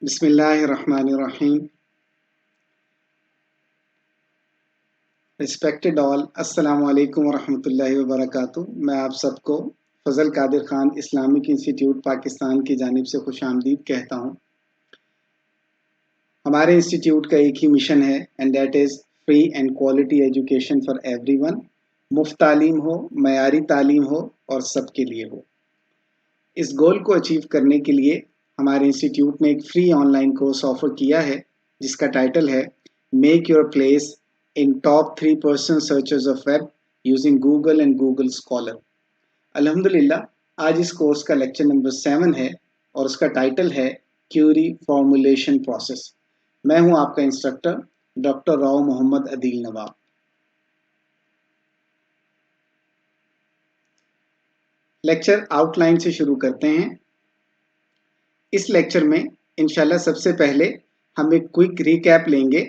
बिस्मिल्लाहिर्रहमानिर्रहीम। Respected all, अस्सलाम वालेकुम वरहमतुल्लाहि वबरकातुह। मैं आप सबको फजल कादिर खान इस्लामिक इंस्टीट्यूट पाकिस्तान की जानिब से खुशामदीद कहता हूँ। हमारे इंस्टीट्यूट का एक ही मिशन है and that is free and quality education for everyone. मुफ्त तालीम हो, मयारी तालीम हो और सबके लिए हो। इस गोल को अचीव करने के लिए हमारे इंस्टीट्यूट ने एक फ्री ऑनलाइन कोर्स ऑफर किया है जिसका टाइटल है make your place in top 3% searches of web using Google and Google scholar. अल्हम्दुलिल्लाह आज इस कोर्स का लेक्चर नंबर 7 है और उसका टाइटल है क्यूरी फॉर्मुलेशन प्रोसेस। मैं हूं आपका इंस्ट्रक्टर डॉक्टर राव मोहम्मद अदील नवाब। लेक्चर आउटलाइन से शुरू करते हैं। इस लेक्चर में इंशाल्लाह सबसे पहले हम एक क्विक रिकैप लेंगे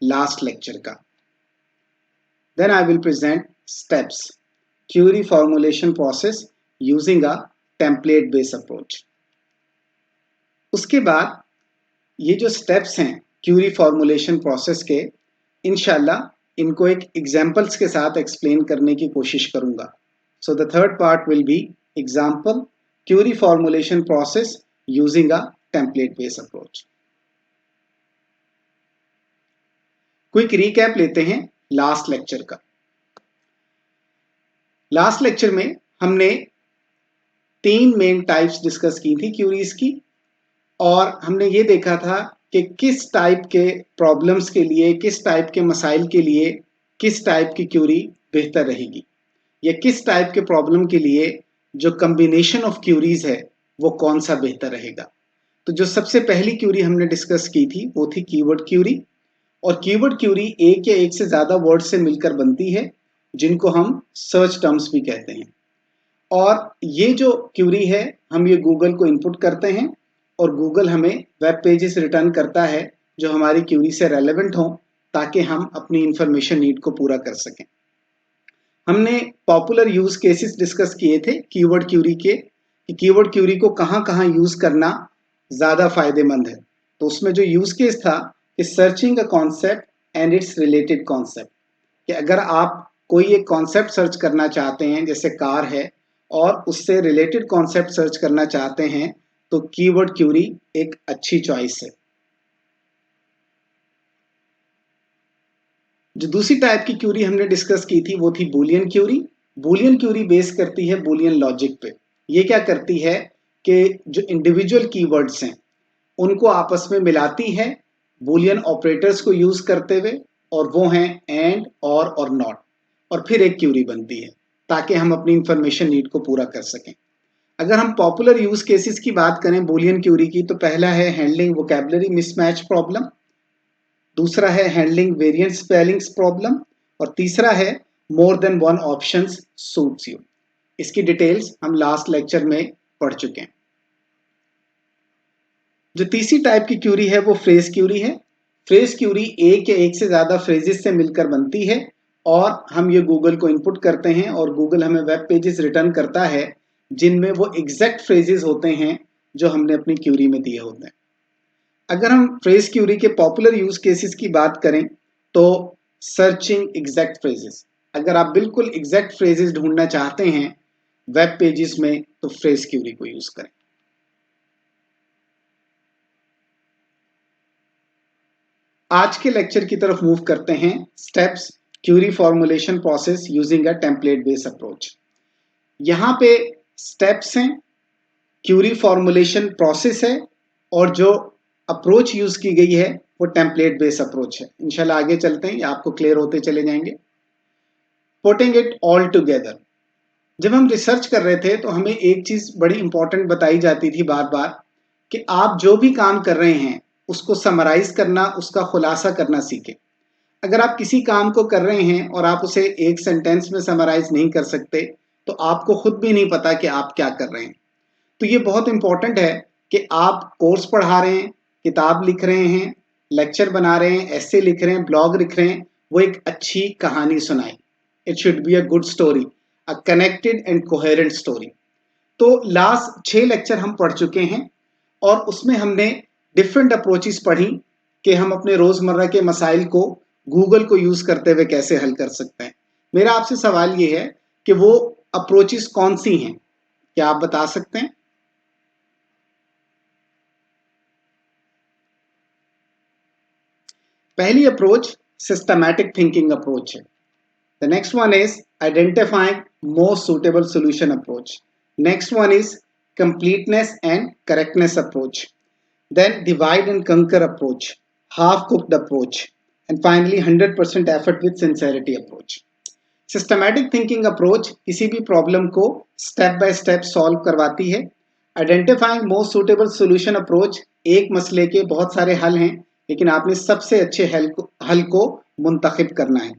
लास्ट लेक्चर का। Then I will present steps query formulation process using a template based approach. उसके बाद ये जो स्टेप्स हैं क्यूरी फॉर्मुलेशन प्रोसेस के, इंशाल्लाह इनको एक एग्जाम्पल्स के साथ एक्सप्लेन करने की कोशिश करूंगा। So the third part will be example query formulation process using a template based approach. Quick recap लेते हैं लास्ट लेक्चर का। लास्ट लेक्चर में हमने 3 मेन टाइप्स डिस्कस की थी क्यूरीज की, और हमने ये देखा था कि किस टाइप के प्रॉब्लम्स के लिए, किस टाइप के मसाइल के लिए किस टाइप की क्यूरी बेहतर रहेगी, या किस टाइप के प्रॉब्लम के लिए जो कम्बिनेशन ऑफ क्यूरीज है वो कौन सा बेहतर रहेगा। तो जो सबसे पहली क्यूरी हमने डिस्कस की थी वो थी कीवर्ड क्यूरी। और कीवर्ड क्यूरी एक या एक से ज्यादा वर्ड से मिलकर बनती है जिनको हम सर्च टर्म्स भी कहते हैं। और ये जो क्यूरी है हम ये गूगल को इनपुट करते हैं और गूगल हमें वेब पेजेस रिटर्न करता है जो हमारी क्यूरी से रेलेवेंट हो, ताकि हम अपनी इंफॉर्मेशन नीड को पूरा कर सकें। हमने पॉपुलर यूज केसेस डिस्कस किए थे कीवर्ड क्यूरी के, कि कीवर्ड क्यूरी को कहाँ कहाँ यूज करना ज्यादा फायदेमंद है। तो उसमें जो यूज केस था कि searching a concept and it's related concept, कि अगर आप कोई एक कॉन्सेप्ट सर्च करना चाहते हैं, जैसे कार है, और उससे रिलेटेड कॉन्सेप्ट सर्च करना चाहते हैं, तो कीवर्ड क्यूरी एक अच्छी चॉइस है। जो दूसरी टाइप की क्यूरी हमने डिस्कस की थी वो थी Boolean query. Boolean query base करती है बूलियन लॉजिक पे। ये क्या करती है कि जो इंडिविजुअल कीवर्ड्स हैं उनको आपस में मिलाती है बूलियन ऑपरेटर्स को यूज करते हुए, और वो हैं एंड और नॉट, और फिर एक क्यूरी बनती है ताकि हम अपनी इंफॉर्मेशन नीड को पूरा कर सकें। अगर हम पॉपुलर यूज केसेस की बात करें बूलियन क्यूरी की, तो पहला है हैंडलिंग वोकैबुलरी मिसमैच प्रॉब्लम, दूसरा है हैंडलिंग वेरिएंट स्पेलिंग्स प्रॉब्लम, और तीसरा है more than one options suits you. इसकी डिटेल्स हम लास्ट लेक्चर में पढ़ चुके हैं। जो तीसरी टाइप की क्यूरी है वो फ्रेज क्यूरी है। फ्रेज क्यूरी एक या एक से ज्यादा फ्रेजेस से मिलकर बनती है, और हम ये गूगल को इनपुट करते हैं और गूगल हमें वेब पेजेस रिटर्न करता है जिनमें वो एग्जैक्ट फ्रेजेस होते हैं जो हमने अपनी क्यूरी में दिए होते हैं। अगर हम फ्रेज क्यूरी के पॉपुलर यूज केसेस की बात करें तो सर्चिंग एग्जैक्ट फ्रेजेस, अगर आप बिल्कुल एग्जैक्ट फ्रेजेस ढूंढना चाहते हैं वेब पेजेस में तो फ्रेज क्यूरी को यूज करें। आज के लेक्चर की तरफ मूव करते हैं। Steps query formulation process using a template based approach. यहां पे स्टेप्स हैं, क्यूरी फॉर्मुलेशन प्रोसेस है, और जो अप्रोच यूज की गई है वो टेम्पलेट बेस्ड अप्रोच है। इंशाल्लाह आगे चलते हैं, आपको क्लियर होते चले जाएंगे। पुटिंग इट ऑल टुगेदर, जब हम रिसर्च कर रहे थे तो हमें एक चीज बड़ी इंपॉर्टेंट बताई जाती थी बार बार, कि आप जो भी काम कर रहे हैं उसको समराइज करना, उसका खुलासा करना सीखें। अगर आप किसी काम को कर रहे हैं और आप उसे एक सेंटेंस में समराइज नहीं कर सकते तो आपको खुद भी नहीं पता कि आप क्या कर रहे हैं। तो ये बहुत इंपॉर्टेंट है कि आप कोर्स पढ़ा रहे हैं, किताब लिख रहे हैं, लेक्चर बना रहे हैं, ऐसे लिख रहे हैं, ब्लॉग लिख रहे हैं, वो एक अच्छी कहानी सुनाए। It should be a good story, a connected and coherent story. तो लास्ट 6 लेक्चर हम पढ़ चुके हैं और उसमें हमने डिफरेंट अप्रोचेस पढ़ी कि हम अपने रोजमर्रा के मसाइल को गूगल को यूज करते हुए कैसे हल कर सकते हैं। मेरा आपसे सवाल ये है कि वो अप्रोचेस कौन सी हैं, क्या आप बता सकते हैं? पहली अप्रोच सिस्टमैटिक थिंकिंग अप्रोच है। The next one is identifying most suitable solution approach. Next one is completeness and correctness approach. Then divide and conquer approach, half-cooked approach, and finally 100% effort with sincerity approach. Systematic thinking approach किसी भी problem को step by step solve करवाती है। Identifying most suitable solution approach, एक मसले के बहुत सारे हल हैं लेकिन आपने सबसे अच्छे हल को मुंतखब करना है।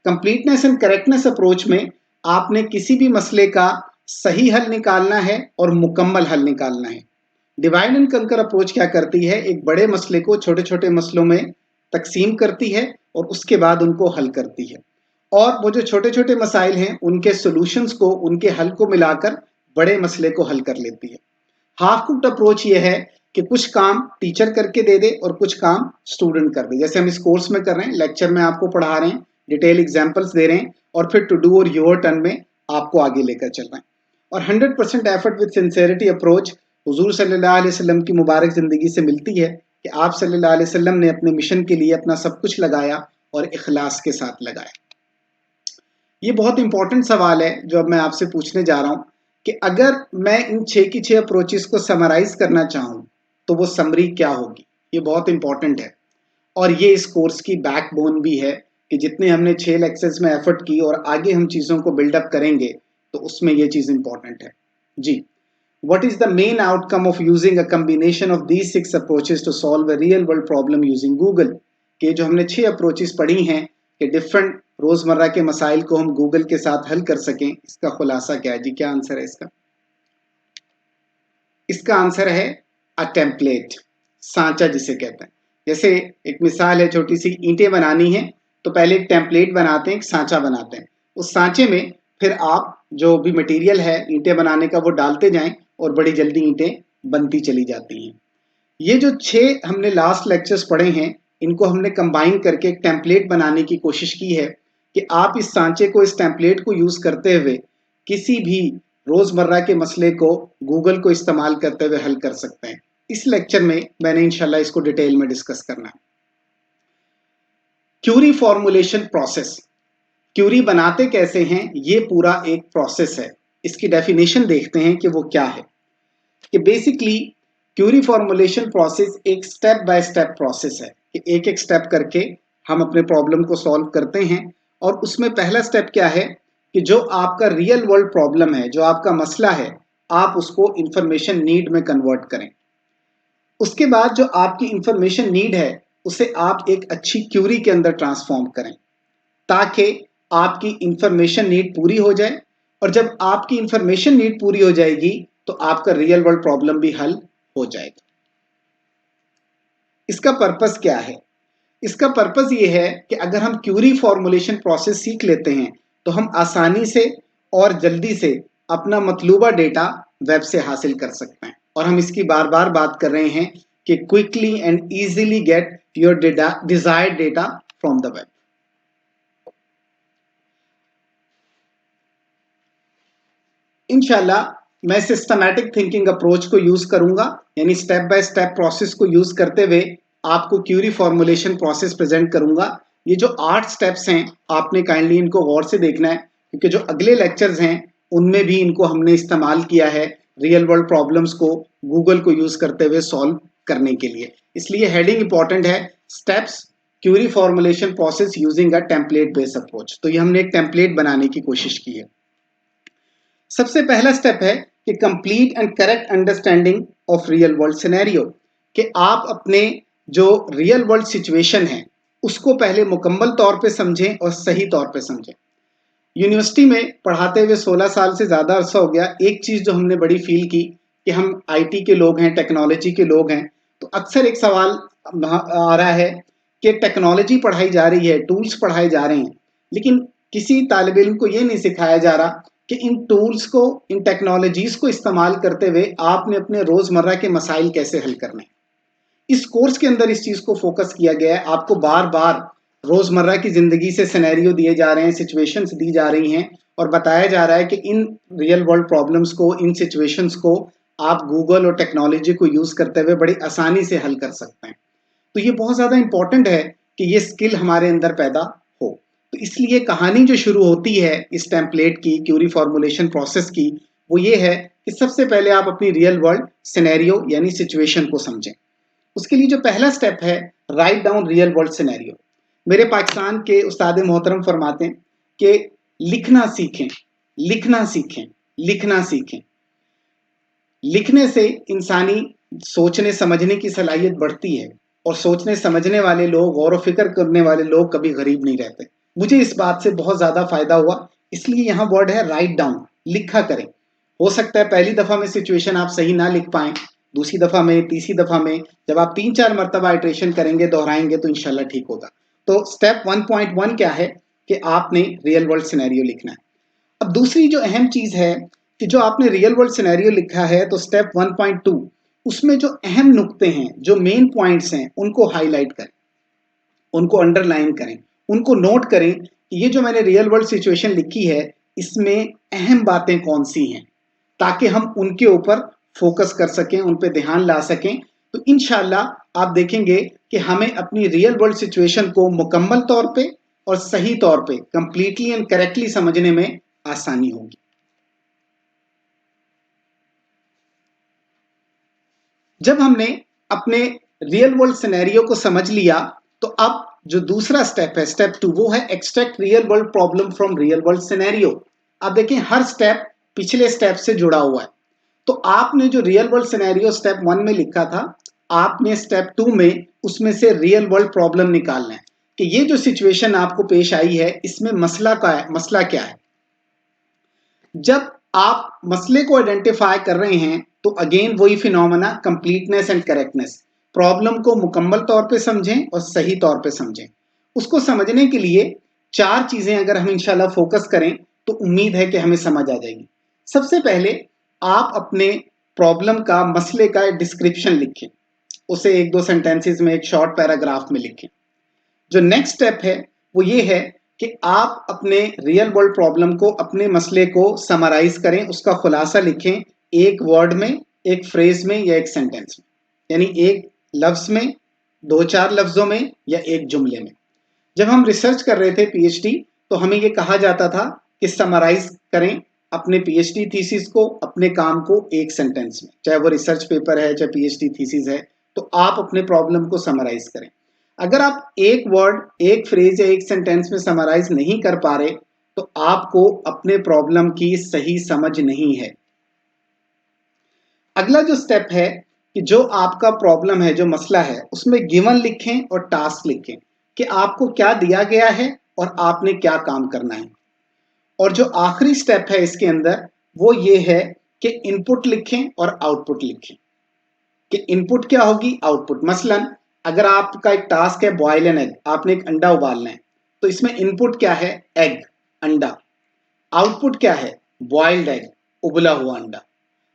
कंप्लीटनेस एंड करेक्टनेस अप्रोच में आपने किसी भी मसले का सही हल निकालना है और मुकम्मल हल निकालना है। डिवाइड एंड कंकर अप्रोच क्या करती है, एक बड़े मसले को छोटे छोटे मसलों में तकसीम करती है और उसके बाद उनको हल करती है, और वो जो छोटे छोटे मसाइल हैं उनके सॉल्यूशंस को, उनके हल को मिलाकर बड़े मसले को हल कर लेती है। हाफ कुक्ड अप्रोच ये है कि कुछ काम टीचर करके दे दे और कुछ काम स्टूडेंट कर दे। जैसे हम इस कोर्स में कर रहे हैं, लेक्चर में आपको पढ़ा रहे हैं, डिटेल एग्जाम्पल्स दे रहे हैं और फिर टू डू और योर टर्न में आपको आगे लेकर चल रहे हैं। और 100% एफर्ट विद सिंसेरिटी अप्रोच हुजूर सल्लल्लाहु अलैहि वसल्लम की मुबारक ज़िंदगी से मिलती है कि आप सल्लल्लाहु अलैहि वसल्लम ने अपने मिशन के लिए अपना सब कुछ लगाया और इखलास के साथ लगाया। ये बहुत इंपॉर्टेंट सवाल है जो अब मैं आपसे पूछने जा रहा हूँ कि अगर मैं इन 6 की 6 अप्रोचेस को समराइज करना चाहूँ तो वो समरी क्या होगी। ये बहुत इंपॉर्टेंट है और ये इस कोर्स की बैकबोन भी है कि जितने हमने 6 लेक्चर्स में एफर्ट की और आगे हम चीज़ों को बिल्डअप करेंगे तो उसमें ये चीज़ इंपॉर्टेंट है। जी, what is the main outcome of using a combination of these 6 approaches to solve a real world problem using Google? कि जो हमने 6 अप्रोचेस पढ़ी हैं कि डिफरेंट रोजमर्रा के मसाइल को हम गूगल के साथ हल कर सकें, इसका खुलासा क्या है जी? क्या आंसर है इसका? इसका आंसर है अ टेम्पलेट, सांचा जिसे कहते हैं। जैसे एक मिसाल है, छोटी सी ईंटें बनानी है तो पहले एक टेम्पलेट बनाते हैं, एक सांचा बनाते हैं। उस सांचे में फिर आप जो भी मटेरियल है ईंटें बनाने का वो डालते जाएं और बड़ी जल्दी ईंटें बनती चली जाती हैं। ये जो 6 हमने लास्ट लेक्चर्स पढ़े हैं इनको हमने कंबाइन करके एक टेम्पलेट बनाने की कोशिश की है कि आप इस सांचे को, इस टेम्पलेट को यूज करते हुए किसी भी रोजमर्रा के मसले को गूगल को इस्तेमाल करते हुए हल कर सकते हैं। इस लेक्चर में मैंने इंशाल्लाह इसको डिटेल में डिस्कस करना है। क्यूरी फॉर्मुलेशन प्रोसेस, क्यूरी बनाते कैसे हैं, ये पूरा एक प्रोसेस है। इसकी डेफिनेशन देखते हैं कि वो क्या है। कि बेसिकली क्यूरी फॉर्मुलेशन प्रोसेस एक स्टेप बाय स्टेप प्रोसेस है कि एक एक स्टेप करके हम अपने प्रॉब्लम को सॉल्व करते हैं। और उसमें पहला स्टेप क्या है कि जो आपका रियल वर्ल्ड प्रॉब्लम है, जो आपका मसला है, आप उसको इंफॉर्मेशन नीड में कन्वर्ट करें। उसके बाद जो आपकी इंफॉर्मेशन नीड है उसे आप एक अच्छी क्यूरी के अंदर ट्रांसफॉर्म करें ताकि आपकी इंफॉर्मेशन नीड पूरी हो जाए। और जब आपकी इंफॉर्मेशन नीड पूरी हो जाएगी तो आपका रियल वर्ल्ड प्रॉब्लम भी हल हो जाएगा। इसका पर्पस क्या है? इसका पर्पस ये है कि अगर हम क्यूरी फॉर्मुलेशन प्रोसेस सीख लेते हैं तो हम आसानी से और जल्दी से अपना मतलूबा डेटा वेब से हासिल कर सकते हैं। और हम इसकी बार बार बात कर रहे हैं कि quickly and easily get your desired data from the web. इंशाल्लाह मैं सिस्टमैटिक थिंकिंग अप्रोच को यूज करूंगा, यानी स्टेप बाय स्टेप प्रोसेस को यूज करते हुए आपको क्यूरी फॉर्मुलेशन प्रोसेस प्रेजेंट करूंगा। ये जो 8 स्टेप्स हैं आपने काइंडली इनको गौर से देखना है क्योंकि जो अगले लेक्चर्स हैं उनमें भी इनको हमने इस्तेमाल किया है रियल वर्ल्ड प्रॉब्लम्स को गूगल को यूज करते हुए सॉल्व करने के लिए। इसलिए हेडिंग इंपॉर्टेंट है, steps query formulation process using a template based approach. तो ये हमने एक टेम्पलेट बनाने की कोशिश की है। सबसे पहला स्टेप है कि complete and correct understanding of real world scenario, कि आप अपने जो रियल वर्ल्ड सिचुएशन है उसको पहले मुकम्मल तौर पे समझें और सही तौर पे समझें। यूनिवर्सिटी में पढ़ाते हुए 16 साल से ज़्यादा अरसा हो गया। एक चीज़ जो हमने बड़ी फील की कि हम आईटी के लोग हैं, टेक्नोलॉजी के लोग हैं, तो अक्सर एक सवाल आ रहा है कि टेक्नोलॉजी पढ़ाई जा रही है, टूल्स पढ़ाए जा रहे हैं, लेकिन किसी तालिब इल्म को ये नहीं सिखाया जा रहा कि इन टूल्स को, इन टेक्नोलॉजीज को इस्तेमाल करते हुए आपने अपने रोज़मर्रा के मसाइल कैसे हल करने हैं। इस कोर्स के अंदर इस चीज को फोकस किया गया है। आपको बार बार रोजमर्रा की जिंदगी से सिनेरियो दिए जा रहे हैं, सिचुएशंस दी जा रही हैं और बताया जा रहा है कि इन रियल वर्ल्ड प्रॉब्लम्स को, इन सिचुएशंस को आप गूगल और टेक्नोलॉजी को यूज करते हुए बड़ी आसानी से हल कर सकते हैं। तो ये बहुत ज्यादा इंपॉर्टेंट है कि ये स्किल हमारे अंदर पैदा हो। तो इसलिए कहानी जो शुरू होती है इस टेम्पलेट की, क्यूरी फॉर्मुलेशन प्रोसेस की, वो ये है कि सबसे पहले आप अपनी रियल वर्ल्ड सिनेरियो यानी सिचुएशन को समझें। उसके लिए जो पहला स्टेप है, write down real world scenario. मेरे पाकिस्तान के उस्ताद मोहतरम फरमाते हैं कि लिखना सीखें, लिखना सीखें, लिखना सीखें। लिखने से इंसानी सोचने समझने की सलाहियत बढ़ती है और सोचने समझने वाले लोग, गौर व फिक्र करने वाले लोग कभी गरीब नहीं रहते। मुझे इस बात से बहुत ज्यादा फायदा हुआ, इसलिए यहाँ वर्ड है राइट डाउन, लिखा करें। हो सकता है पहली दफा में सिचुएशन आप सही ना लिख पाए, दूसरी दफा में, तीसरी दफा में, जब आप 3-4 मरतबा आइट्रेशन करेंगे, दोहराएंगे, तो इंशाल्लाह ठीक होगा। तो स्टेप 1.1 क्या है कि आपने रियल वर्ल्ड सिनेरियो लिखना है। अब दूसरी जो अहम चीज है कि जो आपने रियल वर्ल्ड सिनेरियो लिखा है, तो स्टेप 1.2 उसमें जो अहम नुक्ते हैं, जो मेन पॉइंट्स हैं, उनको हाईलाइट करें, उनको अंडरलाइन करें, उनको नोट करें कि ये जो मैंने रियल वर्ल्ड सिचुएशन लिखी है, इसमें अहम बातें कौन सी हैं, ताकि हम उनके ऊपर फोकस कर सकें, उन पे ध्यान ला सकें। तो इंशाल्लाह आप देखेंगे कि हमें अपनी रियल वर्ल्ड सिचुएशन को मुकम्मल तौर पे और सही तौर पे, कंप्लीटली एंड करेक्टली समझने में आसानी होगी। जब हमने अपने रियल वर्ल्ड सिनेरियो को समझ लिया, तो अब जो दूसरा स्टेप है, स्टेप 2, वो है extract real world problem from real world scenario. अब देखिए हर स्टेप पिछले स्टेप से जुड़ा हुआ है। तो आपने जो रियल वर्ल्ड सिनेरियो स्टेप 1 में लिखा था, आपने स्टेप 2 में उसमें से रियल वर्ल्ड प्रॉब्लम निकालना है कि ये जो सिचुएशन आपको पेश आई है, इसमें मसला क्या है। जब आप मसले को आइडेंटिफाई कर रहे हैं, तो अगेन वही phenomena, completeness and correctness. Problem को मुकम्मल तौर पे समझें और सही तौर पे समझें। उसको समझने के लिए 4 चीजें अगर हम इंशाल्लाह फोकस करें, तो उम्मीद है कि हमें समझ आ जाएगी। सबसे पहले आप अपने प्रॉब्लम का, मसले का डिस्क्रिप्शन लिखें, उसे 1-2 सेंटेंसेस में, एक शॉर्ट पैराग्राफ में लिखें। जो नेक्स्ट स्टेप है वो ये है कि आप अपने रियल वर्ल्ड प्रॉब्लम को, अपने मसले को समराइज करें, उसका खुलासा लिखें, एक वर्ड में, एक फ्रेज में या एक सेंटेंस में, यानी एक लफ्ज में, 2-4 लफ्जों में या एक जुमले में। जब हम रिसर्च कर रहे थे पीएचडी, तो हमें ये कहा जाता था कि समराइज करें अपने पीएचडी थीसिस को, अपने काम को एक सेंटेंस में, चाहे वो रिसर्च पेपर है, चाहे पीएचडी थीसिस है, तो आप अपने प्रॉब्लम को समराइज करें। अगर आप एक वर्ड, एक फ्रेज या एक सेंटेंस में समराइज नहीं कर पा रहे, तो आपको अपने प्रॉब्लम की सही समझ नहीं है। अगला जो स्टेप है कि जो आपका प्रॉब्लम है, जो मसला है, उसमें गिवन लिखें और टास्क लिखें कि आपको क्या दिया गया है और आपने क्या काम करना है। और जो आखिरी स्टेप है इसके अंदर, वो ये है कि इनपुट लिखें और आउटपुट लिखें कि इनपुट क्या होगी, आउटपुट। मसलन अगर आपका एक टास्क है बॉयल एन एग, आपने एक अंडा उबालना है, तो इसमें इनपुट क्या है, एग, अंडा। आउटपुट क्या है, बॉइल्ड एग, उबला हुआ अंडा।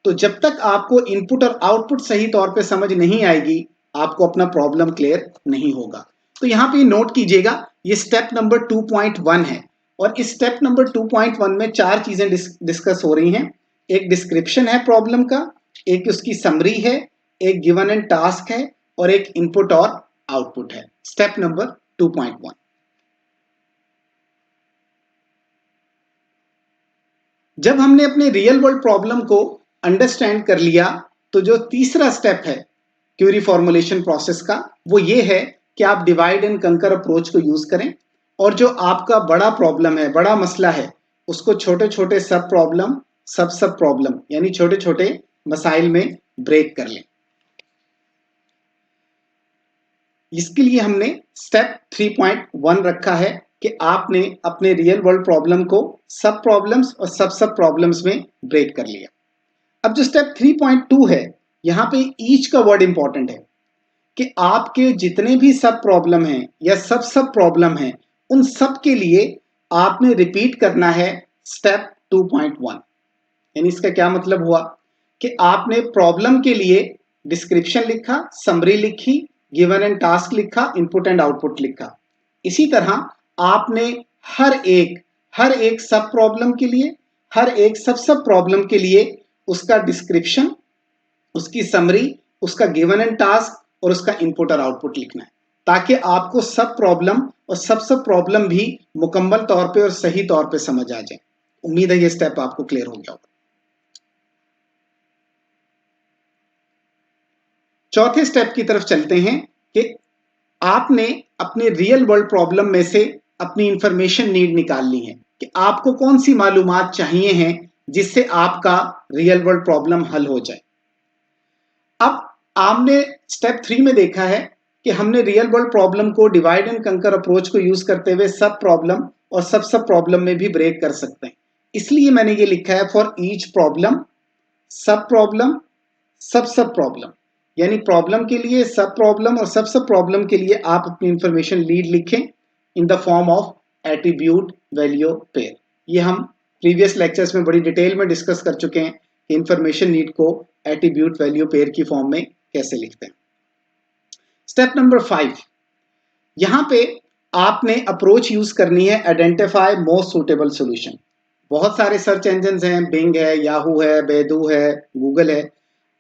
तो जब तक आपको इनपुट और आउटपुट सही तौर पे समझ नहीं आएगी, आपको अपना प्रॉब्लम क्लियर नहीं होगा। तो यहाँ पे नोट कीजिएगा, ये स्टेप नंबर 2.1 है और इस स्टेप नंबर 2.1 में 4 चीजें डिस्कस हो रही हैं। एक डिस्क्रिप्शन है प्रॉब्लम का, एक उसकी समरी है, एक गिवन एंड टास्क है और एक इनपुट और आउटपुट है। Step number 2.1। जब हमने अपने रियल वर्ल्ड प्रॉब्लम को अंडरस्टैंड कर लिया, तो जो तीसरा स्टेप है क्यूरी फॉर्मुलेशन प्रोसेस का, वो ये है कि आप डिवाइड एंड कंकर अप्रोच को यूज करें और जो आपका बड़ा प्रॉब्लम है, बड़ा मसला है, उसको छोटे छोटे सब प्रॉब्लम, सब प्रॉब्लम यानी छोटे छोटे मसाइल में ब्रेक कर लें। इसके लिए हमने स्टेप 3.1 रखा है कि आपने अपने रियल वर्ल्ड प्रॉब्लम को सब प्रॉब्लम्स और सब प्रॉब्लम्स में ब्रेक कर लिया। अब जो स्टेप 3.2 है, यहां पे ईच का वर्ड इंपॉर्टेंट है कि आपके जितने भी सब प्रॉब्लम हैं या सब प्रॉब्लम हैं, उन सब के लिए आपने रिपीट करना है स्टेप 2.1। यानी इसका क्या मतलब हुआ कि आपने प्रॉब्लम के लिए डिस्क्रिप्शन लिखा, समरी लिखी, गिवन एंड टास्क लिखा, इनपुट एंड आउटपुट लिखा। इसी तरह आपने हर एक सब प्रॉब्लम के लिए, हर एक सब प्रॉब्लम के लिए उसका डिस्क्रिप्शन, उसकी समरी, उसका गिवन एंड टास्क और उसका इनपुट और आउटपुट लिखना है, ताकि आपको सब प्रॉब्लम और सब प्रॉब्लम भी मुकम्मल तौर पे और सही तौर पे समझ आ जाए। उम्मीद है ये स्टेप आपको क्लियर हो गया होगा। चौथे स्टेप की तरफ चलते हैं कि आपने अपने रियल वर्ल्ड प्रॉब्लम में से अपनी इंफॉर्मेशन नीड निकालनी है कि आपको कौन सी मालूमात चाहिए हैं जिससे आपका रियल वर्ल्ड प्रॉब्लम हल हो जाए। अब आपने स्टेप 3 में देखा है कि हमने रियल वर्ल्ड प्रॉब्लम को डिवाइड एंड कंकर अप्रोच को यूज करते हुए सब प्रॉब्लम और सब प्रॉब्लम में भी ब्रेक कर सकते हैं। इसलिए मैंने ये लिखा है फॉर ईच प्रॉब्लम, सब प्रॉब्लम, यानी प्रॉब्लम के लिए सब प्रॉब्लम और सब प्रॉब्लम के लिए आप अपनी इंफॉर्मेशन लीड लिखें in the form of attribute value pair. ये हम प्रीवियस लेक्चर्स में बड़ी डिटेल में डिस्कस कर चुके हैं कि इंफॉर्मेशन नीड को एट्रीब्यूट वैल्यू पेयर की फॉर्म में कैसे लिखते हैं। स्टेप नंबर 5, यहां पे आपने अप्रोच यूज करनी है आइडेंटिफाई मोस्ट सुटेबल सॉल्यूशन। बहुत सारे सर्च इंजन हैं, बिंग है, याहू है, बैडू है, गूगल है।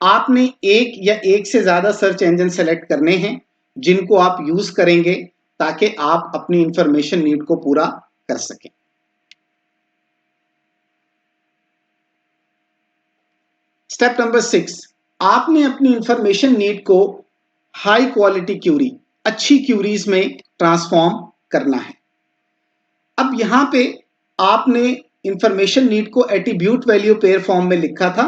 आपने एक या एक से ज्यादा सर्च इंजन सेलेक्ट करने हैं जिनको आप यूज करेंगे ताकि आप अपनी इंफॉर्मेशन नीड को पूरा कर सकें। स्टेप नंबर 6, आपने अपनी इंफॉर्मेशन नीड को हाई क्वालिटी क्यूरी, अच्छी क्यूरीज में ट्रांसफॉर्म करना है। अब यहां पे आपने इंफॉर्मेशन नीड को एट्रीब्यूट वैल्यू पेयर फॉर्म में लिखा था,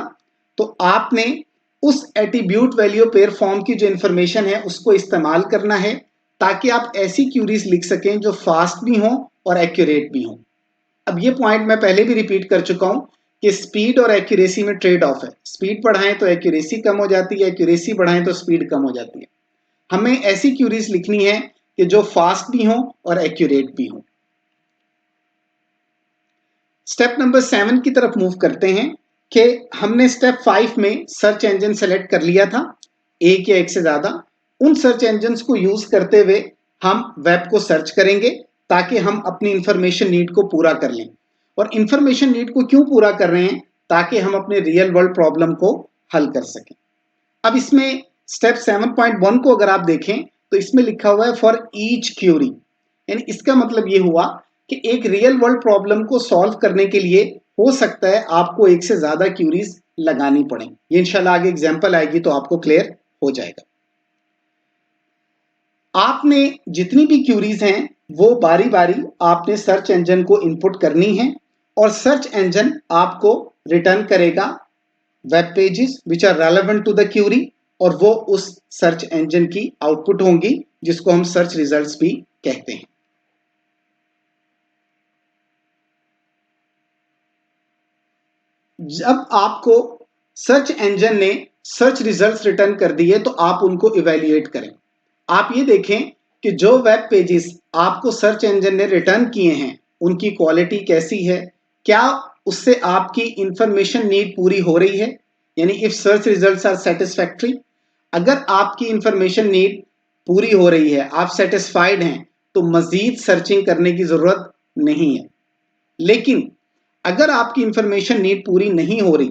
तो आपने उस एट्रीब्यूट वैल्यू पेयर फॉर्म की जो इंफॉर्मेशन है उसको इस्तेमाल करना है ताकि आप ऐसी क्यूरीज लिख सकें जो फास्ट भी हों और एक्यूरेट भी हों। अब ये पॉइंट मैं पहले भी रिपीट कर चुका हूं कि स्पीड और एक्यूरेसी में ट्रेड ऑफ है। स्पीड बढ़ाएं तो एक्यूरेसी कम हो जाती है, एक्यूरेसी बढ़ाएं तो स्पीड कम हो जाती है। हमें ऐसी क्यूरीज लिखनी है कि जो फास्ट भी हों और एक्यूरेट भी हों। स्टेप नंबर 7 की तरफ मूव करते हैं कि हमने स्टेप 5 में सर्च इंजन सेलेक्ट कर लिया था, एक या एक से ज्यादा। उन सर्च इंजन को यूज करते हुए हम वेब को सर्च करेंगे ताकि हम अपनी इंफॉर्मेशन नीड को पूरा कर लें। और इंफॉर्मेशन नीड को क्यों पूरा कर रहे हैं? ताकि हम अपने रियल वर्ल्ड प्रॉब्लम को हल कर सकें। अब इसमें स्टेप 7.1 को अगर आप देखें तो इसमें लिखा हुआ है फॉर ईच क्यूरी, यानी इसका मतलब ये हुआ कि एक रियल वर्ल्ड प्रॉब्लम को सॉल्व करने के लिए हो सकता है आपको एक से ज्यादा क्यूरीज लगानी पड़े। ये इंशाल्लाह आगे एग्जांपल आएगी तो आपको क्लियर हो जाएगा। आपने जितनी भी क्यूरीज हैं वो बारी बारी आपने सर्च इंजन को इनपुट करनी है और सर्च इंजन आपको रिटर्न करेगा web pages which are relevant to the query, और वो उस सर्च इंजन की आउटपुट होंगी जिसको हम सर्च रिजल्ट्स भी कहते हैं। जब आपको सर्च इंजन ने सर्च रिजल्ट्स रिटर्न कर दिए तो आप उनको इवैल्यूएट करें। आप ये देखें कि जो वेब पेजेस आपको सर्च इंजन ने रिटर्न किए हैं उनकी क्वालिटी कैसी है, क्या उससे आपकी इंफॉर्मेशन नीड पूरी हो रही है, यानी if search results are satisfactory. अगर आपकी इंफॉर्मेशन नीड पूरी हो रही है, आप सेटिस्फाइड हैं, तो मजीद सर्चिंग करने की जरूरत नहीं है। लेकिन अगर आपकी इंफॉर्मेशन नीड पूरी नहीं हो रही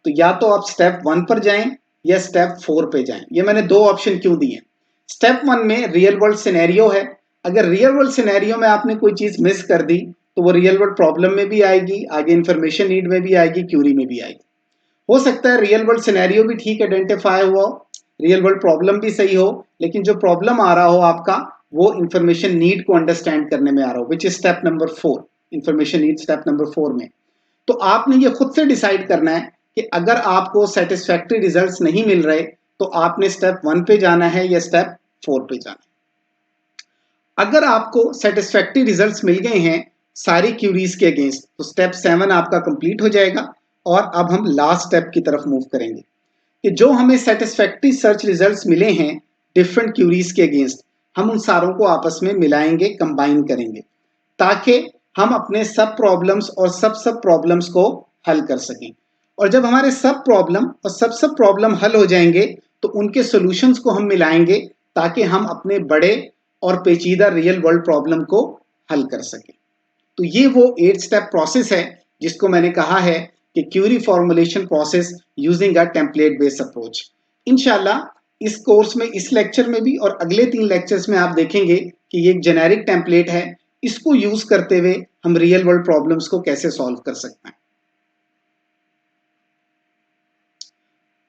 तो या तो आप स्टेप 1 पर जाएं या स्टेप 4 पे जाएं। ये मैंने दो ऑप्शन क्यों दिए? स्टेप 1 में रियल वर्ल्ड सिनेरियो है। अगर रियल वर्ल्ड सिनेरियो में आपने कोई चीज मिस कर दी तो वो रियल वर्ल्ड प्रॉब्लम में भी आएगी, आगे इंफॉर्मेशन नीड में भी आएगी, क्यूरी में भी आएगी। हो सकता है रियल वर्ल्ड सिनेरियो भी ठीक आइडेंटिफाई हुआ हो, रियल वर्ल्ड प्रॉब्लम भी सही हो, लेकिन जो प्रॉब्लम आ रहा हो आपका वो इंफॉर्मेशन नीड को अंडरस्टैंड करने में आ रहा हो, which is step number 4, information need step number 4 में। तो आपने ये खुद से डिसाइड करना है कि अगर आपको सेटिस्फैक्ट्री रिजल्ट्स नहीं मिल रहे तो आपने स्टेप 1 पे जाना है या स्टेप 4 पे जाना है। अगर आपको सेटिस्फैक्ट्री रिजल्ट्स मिल गए हैं सारी क्यूरीज के अगेंस्ट तो स्टेप 7 आपका कंप्लीट हो जाएगा। और अब हम लास्ट स्टेप की तरफ मूव करेंगे कि जो हमें सेटिस्फैक्ट्री सर्च रिजल्ट्स मिले हैं डिफरेंट क्यूरीज के अगेंस्ट, हम उन सारों को आपस में मिलाएंगे, कंबाइन करेंगे ताकि हम अपने सब प्रॉब्लम्स और सब प्रॉब्लम्स को हल कर सकें। और जब हमारे सब प्रॉब्लम और सब प्रॉब्लम हल हो जाएंगे तो उनके सॉल्यूशंस को हम मिलाएंगे ताकि हम अपने बड़े और पेचीदा रियल वर्ल्ड प्रॉब्लम को हल कर सकें। तो ये वो 8 स्टेप प्रोसेस है जिसको मैंने कहा है कि query formulation process using a template based approach. इंशाल्लाह इस कोर्स में, इस लेक्चर में भी और अगले 3 लेक्चर्स में आप देखेंगे कि ये एक जेनेरिक टेम्पलेट है, इसको यूज करते हुए हम रियल वर्ल्ड प्रॉब्लम्स को कैसे सॉल्व कर सकते हैं।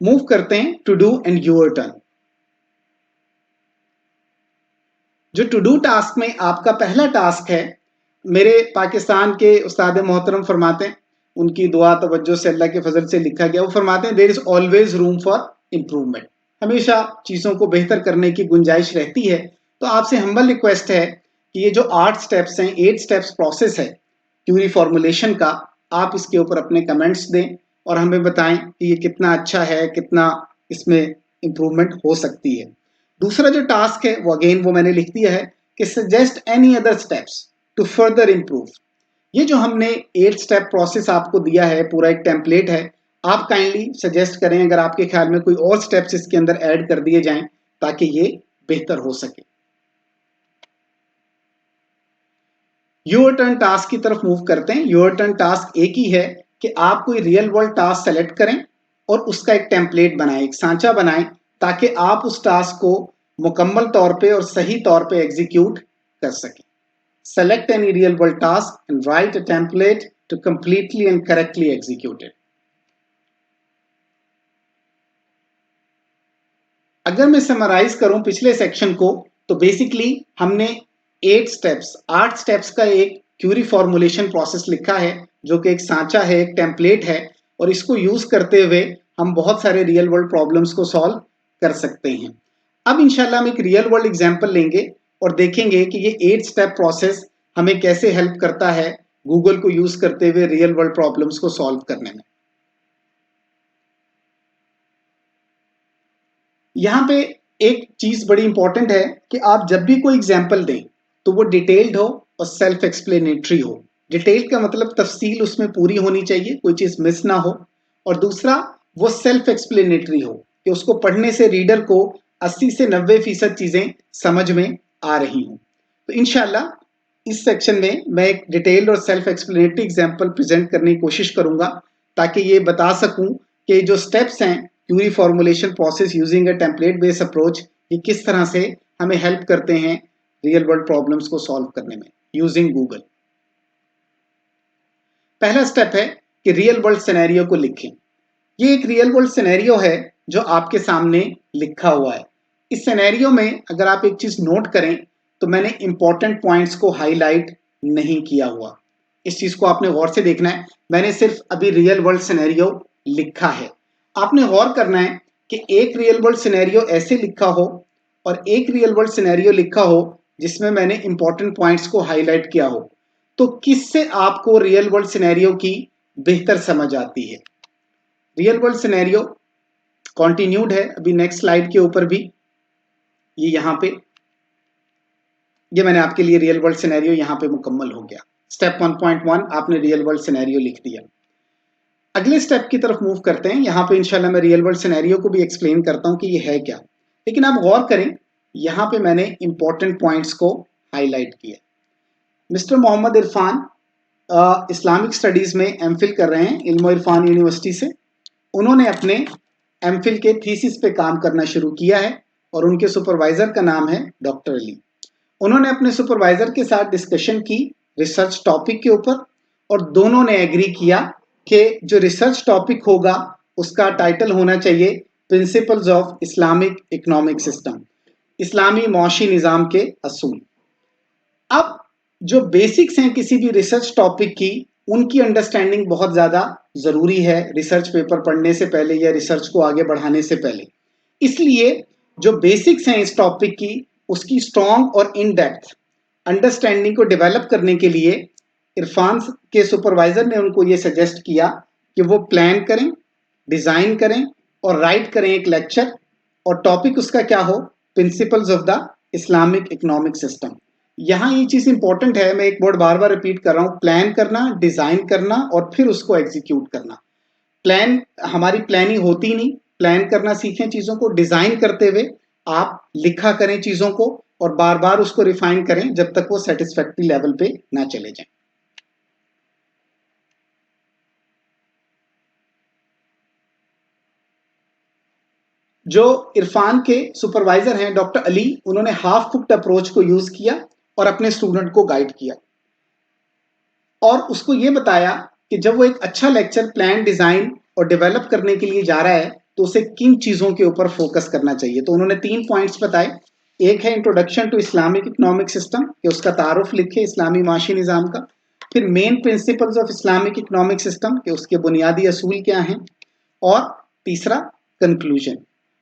मूव करते हैं to do and your turn. जो टू डू टास्क में आपका पहला टास्क है, मेरे पाकिस्तान के उस्ताद मोहतरम फरमाते हैं, उनकी दुआ तवज्जो से अल्लाह के फजल से लिखा गया, वो फरमाते हैं there is always room for improvement. हमेशा चीज़ों को बेहतर करने की गुंजाइश रहती है। तो आपसे हम्बल रिक्वेस्ट है कि ये जो 8 स्टेप्स हैं, 8 स्टेप्स प्रोसेस है क्यूरी फॉर्मुलेशन का, आप इसके ऊपर अपने कमेंट्स दें और हमें बताएं कि ये कितना अच्छा है, कितना इसमें इम्प्रूवमेंट हो सकती है। दूसरा जो टास्क है वो अगेन वो मैंने लिख दिया है कि suggest any other steps to further improve. ये जो हमने 8 स्टेप प्रोसेस आपको दिया है, पूरा एक टेम्पलेट है, आप काइंडली सजेस्ट करें अगर आपके ख्याल में कोई और स्टेप्स इसके अंदर ऐड कर दिए जाएं ताकि ये बेहतर हो सके। योर टर्न टास्क की तरफ मूव करते हैं। योर टर्न टास्क एक ही है कि आप कोई रियल वर्ल्ड टास्क सेलेक्ट करें और उसका एक टेम्पलेट बनाएं, एक सांचा बनाएं ताकि आप उस टास्क को मुकम्मल तौर पे और सही तौर पे एग्जीक्यूट कर सकें। Select any real world task and write a template to completely and correctly execute it. अगर मैं समराइज करूं पिछले सेक्शन को, तो बेसिकली हमने 8 स्टेप्स का एक क्यूरी फॉर्मुलेशन प्रोसेस लिखा है जो कि एक सांचा है, एक टेम्पलेट है, और इसको यूज करते हुए हम बहुत सारे रियल वर्ल्ड प्रॉब्लम्स को सॉल्व कर सकते हैं। अब इंशाल्लाह हम एक रियल वर्ल्ड एग्जांपल लेंगे और देखेंगे कि ये 8 स्टेप प्रोसेस हमें कैसे हेल्प करता है गूगल को यूज करते हुए रियल वर्ल्ड प्रॉब्लम्स को सॉल्व करने में। यहाँ पे एक चीज बड़ी इंपॉर्टेंट है कि आप जब भी कोई एग्जाम्पल दें तो वो डिटेल्ड हो और सेल्फ एक्सप्लेनेटरी हो। डिटेल का मतलब तफसील उसमें पूरी होनी चाहिए, कोई चीज मिस ना हो, और दूसरा वो सेल्फ एक्सप्लेनेटरी हो कि उसको पढ़ने से रीडर को 80 से 90% चीजें समझ में आ रही हों। तो इंशाल्लाह इस सेक्शन में मैं एक डिटेल्ड और सेल्फ एक्सप्लेनेटरी एग्जाम्पल प्रेजेंट करने की कोशिश करूंगा ताकि ये बता सकूं कि जो स्टेप्स हैं query formulation process using a template based approach, ये किस तरह से हमें हेल्प करते हैं रियल वर्ल्ड प्रॉब्लम्स को सॉल्व करने में यूजिंग गूगल। पहला स्टेप है कि रियल वर्ल्ड सिनेरियो को लिखें। ये एक रियल वर्ल्ड सिनेरियो है जो आपके सामने लिखा हुआ है। इस सिनेरियो में अगर आप एक चीज नोट करें तो मैंने इंपॉर्टेंट पॉइंट्स को हाईलाइट नहीं किया हुआ। इस चीज को आपने गौर से देखना है। मैंने सिर्फ अभी रियल वर्ल्ड सिनेरियो लिखा है। आपने गौर करना है कि एक रियल वर्ल्ड सिनेरियो ऐसे लिखा हो और एक रियल वर्ल्ड सिनेरियो लिखा हो जिसमें मैंने इंपॉर्टेंट पॉइंट्स को हाईलाइट किया हो, तो किससे आपको रियल वर्ल्ड सिनेरियो की बेहतर समझ आती है। रियल वर्ल्ड सिनेरियो कॉन्टिन्यूड है अभी नेक्स्ट स्लाइड के ऊपर भी। ये यहाँ पे, ये मैंने आपके लिए रियल वर्ल्ड सिनेरियो यहाँ पे मुकम्मल हो गया। स्टेप 1.1 आपने रियल वर्ल्ड सिनेरियो लिख दिया। अगले स्टेप की तरफ मूव करते हैं। यहाँ पे इंशाल्लाह मैं रियल वर्ल्ड सिनेरियो को भी एक्सप्लेन करता हूँ कि ये है क्या, लेकिन आप गौर करें यहाँ पे मैंने इंपॉर्टेंट पॉइंट्स को हाईलाइट किया। Mister Mohammad Irfan Islamic studies में एमफिल कर रहे हैं इल्म इरफान यूनिवर्सिटी से। उन्होंने अपने एमफिल के थीसिस पे काम करना शुरू किया है और उनके सुपरवाइजर का नाम है डॉक्टर अली। उन्होंने अपने सुपरवाइजर के साथ डिस्कशन की रिसर्च टॉपिक के ऊपर और दोनों ने एग्री किया कि जो रिसर्च टॉपिक होगा उसका टाइटल होना चाहिए principles of Islamic economic system, इस्लामी मौशी निज़ाम के असूल। अब जो बेसिक्स हैं किसी भी रिसर्च टॉपिक की, उनकी अंडरस्टैंडिंग बहुत ज़्यादा ज़रूरी है रिसर्च पेपर पढ़ने से पहले या रिसर्च को आगे बढ़ाने से पहले। इसलिए जो बेसिक्स हैं इस टॉपिक की, उसकी स्ट्रॉन्ग और इन डेप्थ अंडरस्टैंडिंग को डेवलप करने के लिए इरफान के सुपरवाइजर ने उनको ये सजेस्ट किया कि वो प्लान करें, डिज़ाइन करें और राइट करें एक लेक्चर, और टॉपिक उसका क्या हो, principles of the Islamic economic system. यहाँ ये चीज़ इंपॉर्टेंट है, मैं एक वर्ड बार बार रिपीट कर रहा हूँ, प्लान करना, डिज़ाइन करना और फिर उसको एग्जीक्यूट करना। प्लान, हमारी प्लानिंग होती नहीं, प्लान करना सीखें चीजों को, डिजाइन करते हुए आप लिखा करें चीजों को और बार बार उसको रिफाइन करें जब तक वो सेटिस्फैक्टरी लेवल पे ना चले जाएं। जो इरफान के सुपरवाइजर हैं डॉक्टर अली, उन्होंने हाफ कुक्ड अप्रोच को यूज किया और अपने स्टूडेंट को गाइड किया और उसको ये बताया कि जब वो एक अच्छा लेक्चर प्लान, डिजाइन और डेवलप करने के लिए जा रहा है तो उसे किन चीजों के ऊपर फोकस करना चाहिए। तो उन्होंने 3 पॉइंट्स बताए। एक है introduction to Islamic economic system, कि उसका तारुफ लिखे इस्लामी माशी निज़ाम का। फिर main principles of Islamic economic system, कि उसके बुनियादी असूल क्या हैं। और तीसरा कंक्लूजन।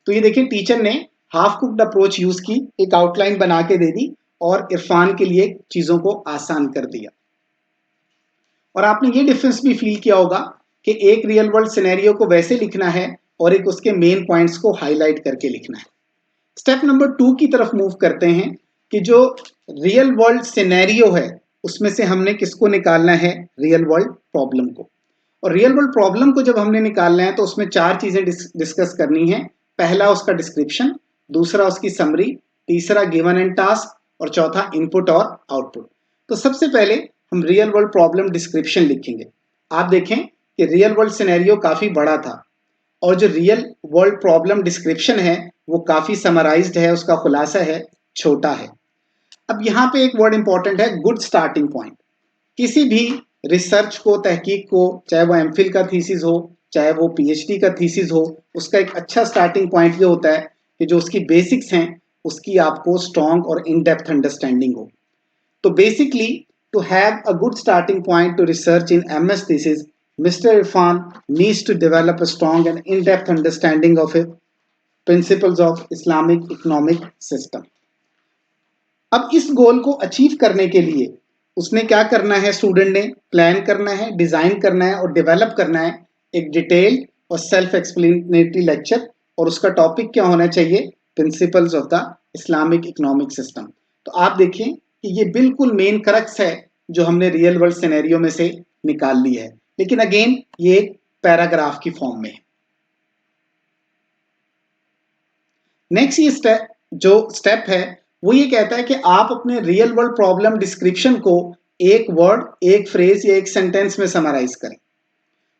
तो ये देखिए टीचर ने हाफ कुक्ड अप्रोच यूज की, एक आउटलाइन बना के दे दी और इरफान के लिए चीजों को आसान कर दिया। और आपने ये डिफरेंस भी फील किया होगा कि एक रियल वर्ल्ड सिनेरियो को वैसे लिखना है और एक उसके मेन पॉइंट्स को हाईलाइट करके लिखना है। स्टेप नंबर 2 की तरफ मूव करते हैं कि जो रियल वर्ल्ड सिनेरियो है उसमें से हमने किसको निकालना है, रियल वर्ल्ड प्रॉब्लम को। और रियल वर्ल्ड प्रॉब्लम को जब हमने निकालना है तो उसमें 4 चीजें डिस्कस करनी है। पहला उसका डिस्क्रिप्शन, दूसरा उसकी समरी, तीसरा गिवन एंड टास्क और चौथा इनपुट और आउटपुट। तो सबसे पहले हम रियल वर्ल्ड प्रॉब्लम डिस्क्रिप्शन लिखेंगे। आप देखें कि रियल वर्ल्ड सिनेरियो काफी बड़ा था और जो रियल वर्ल्ड प्रॉब्लम डिस्क्रिप्शन है वो काफी समराइज्ड है, उसका खुलासा है, छोटा है। अब यहाँ पे एक वर्ड इंपॉर्टेंट है, गुड स्टार्टिंग पॉइंट। किसी भी रिसर्च को, तहकीक को, चाहे वो एमफिल का थीसिस हो, चाहे वो पीएचडी का थीसिस हो, उसका एक अच्छा स्टार्टिंग पॉइंट ये होता है कि जो उसकी बेसिक्स हैं उसकी आपको स्ट्रॉन्ग और इन डेप्थ अंडरस्टैंडिंग हो। तो basically to have a good starting point to research in MS thesis, Mr. Irfan needs to develop a strong and in-depth understanding of it, principles of Islamic economic system. अब इस गोल को achieve करने के लिए उसने क्या करना है, स्टूडेंट ने प्लान करना है, डिजाइन करना है और डेवलप करना है एक डिटेल्ड और सेल्फ एक्सप्लेनेटरी लेक्चर। और उसका टॉपिक क्या होना चाहिए, principles of the Islamic economic system. तो आप देखिए कि ये बिल्कुल मेन क्रक्स है जो हमने रियल वर्ल्ड सिनेरियो में से निकाल ली है, लेकिन अगेन ये एक पैराग्राफ की फॉर्म में है। नेक्स्ट ये जो स्टेप है वो ये कहता है कि आप अपने रियल वर्ल्ड प्रॉब्लम डिस्क्रिप्शन को एक वर्ड, एक फ्रेज या एक सेंटेंस में समराइज करें।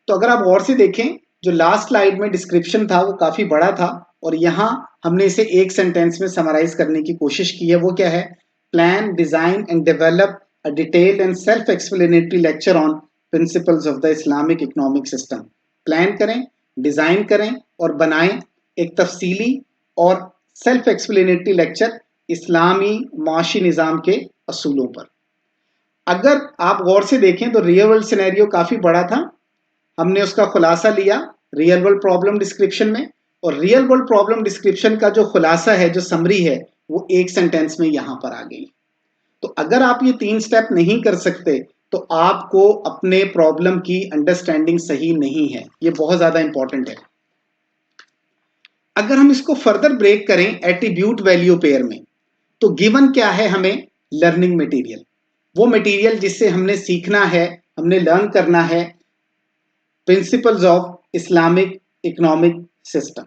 तो अगर आप गौर से देखें, जो लास्ट स्लाइड में डिस्क्रिप्शन था वो काफी बड़ा था और यहां हमने इसे एक सेंटेंस में समराइज करने की कोशिश की है। वो क्या है, plan, design and develop a detailed and self explanatory lecture on principles of the Islamic economic system. Plan करें, डिजाइन करें और बनाएं एक तफसीली और सेल्फ एक्सप्लेनेटरी लेक्चर इस्लामी माशी निज़ाम के असूलों पर। अगर आप गौर से देखें तो रियल वर्ल्ड सिनेरियो काफी बड़ा था, हमने उसका खुलासा लिया रियल वर्ल्ड प्रॉब्लम डिस्क्रिप्शन में और रियल वर्ल्ड प्रॉब्लम डिस्क्रिप्शन का जो खुलासा है, जो समरी है, वो एक सेंटेंस में यहां पर आ गई। तो अगर आप ये 3 स्टेप नहीं कर सकते तो आपको अपने प्रॉब्लम की अंडरस्टैंडिंग सही नहीं है। ये बहुत ज्यादा इंपॉर्टेंट है। अगर हम इसको फर्दर ब्रेक करें एट्रीब्यूट वैल्यू पेयर में, तो गिवन क्या है हमें, लर्निंग मटेरियल, वो मटेरियल जिससे हमने सीखना है, हमने लर्न करना है principles of Islamic economic system.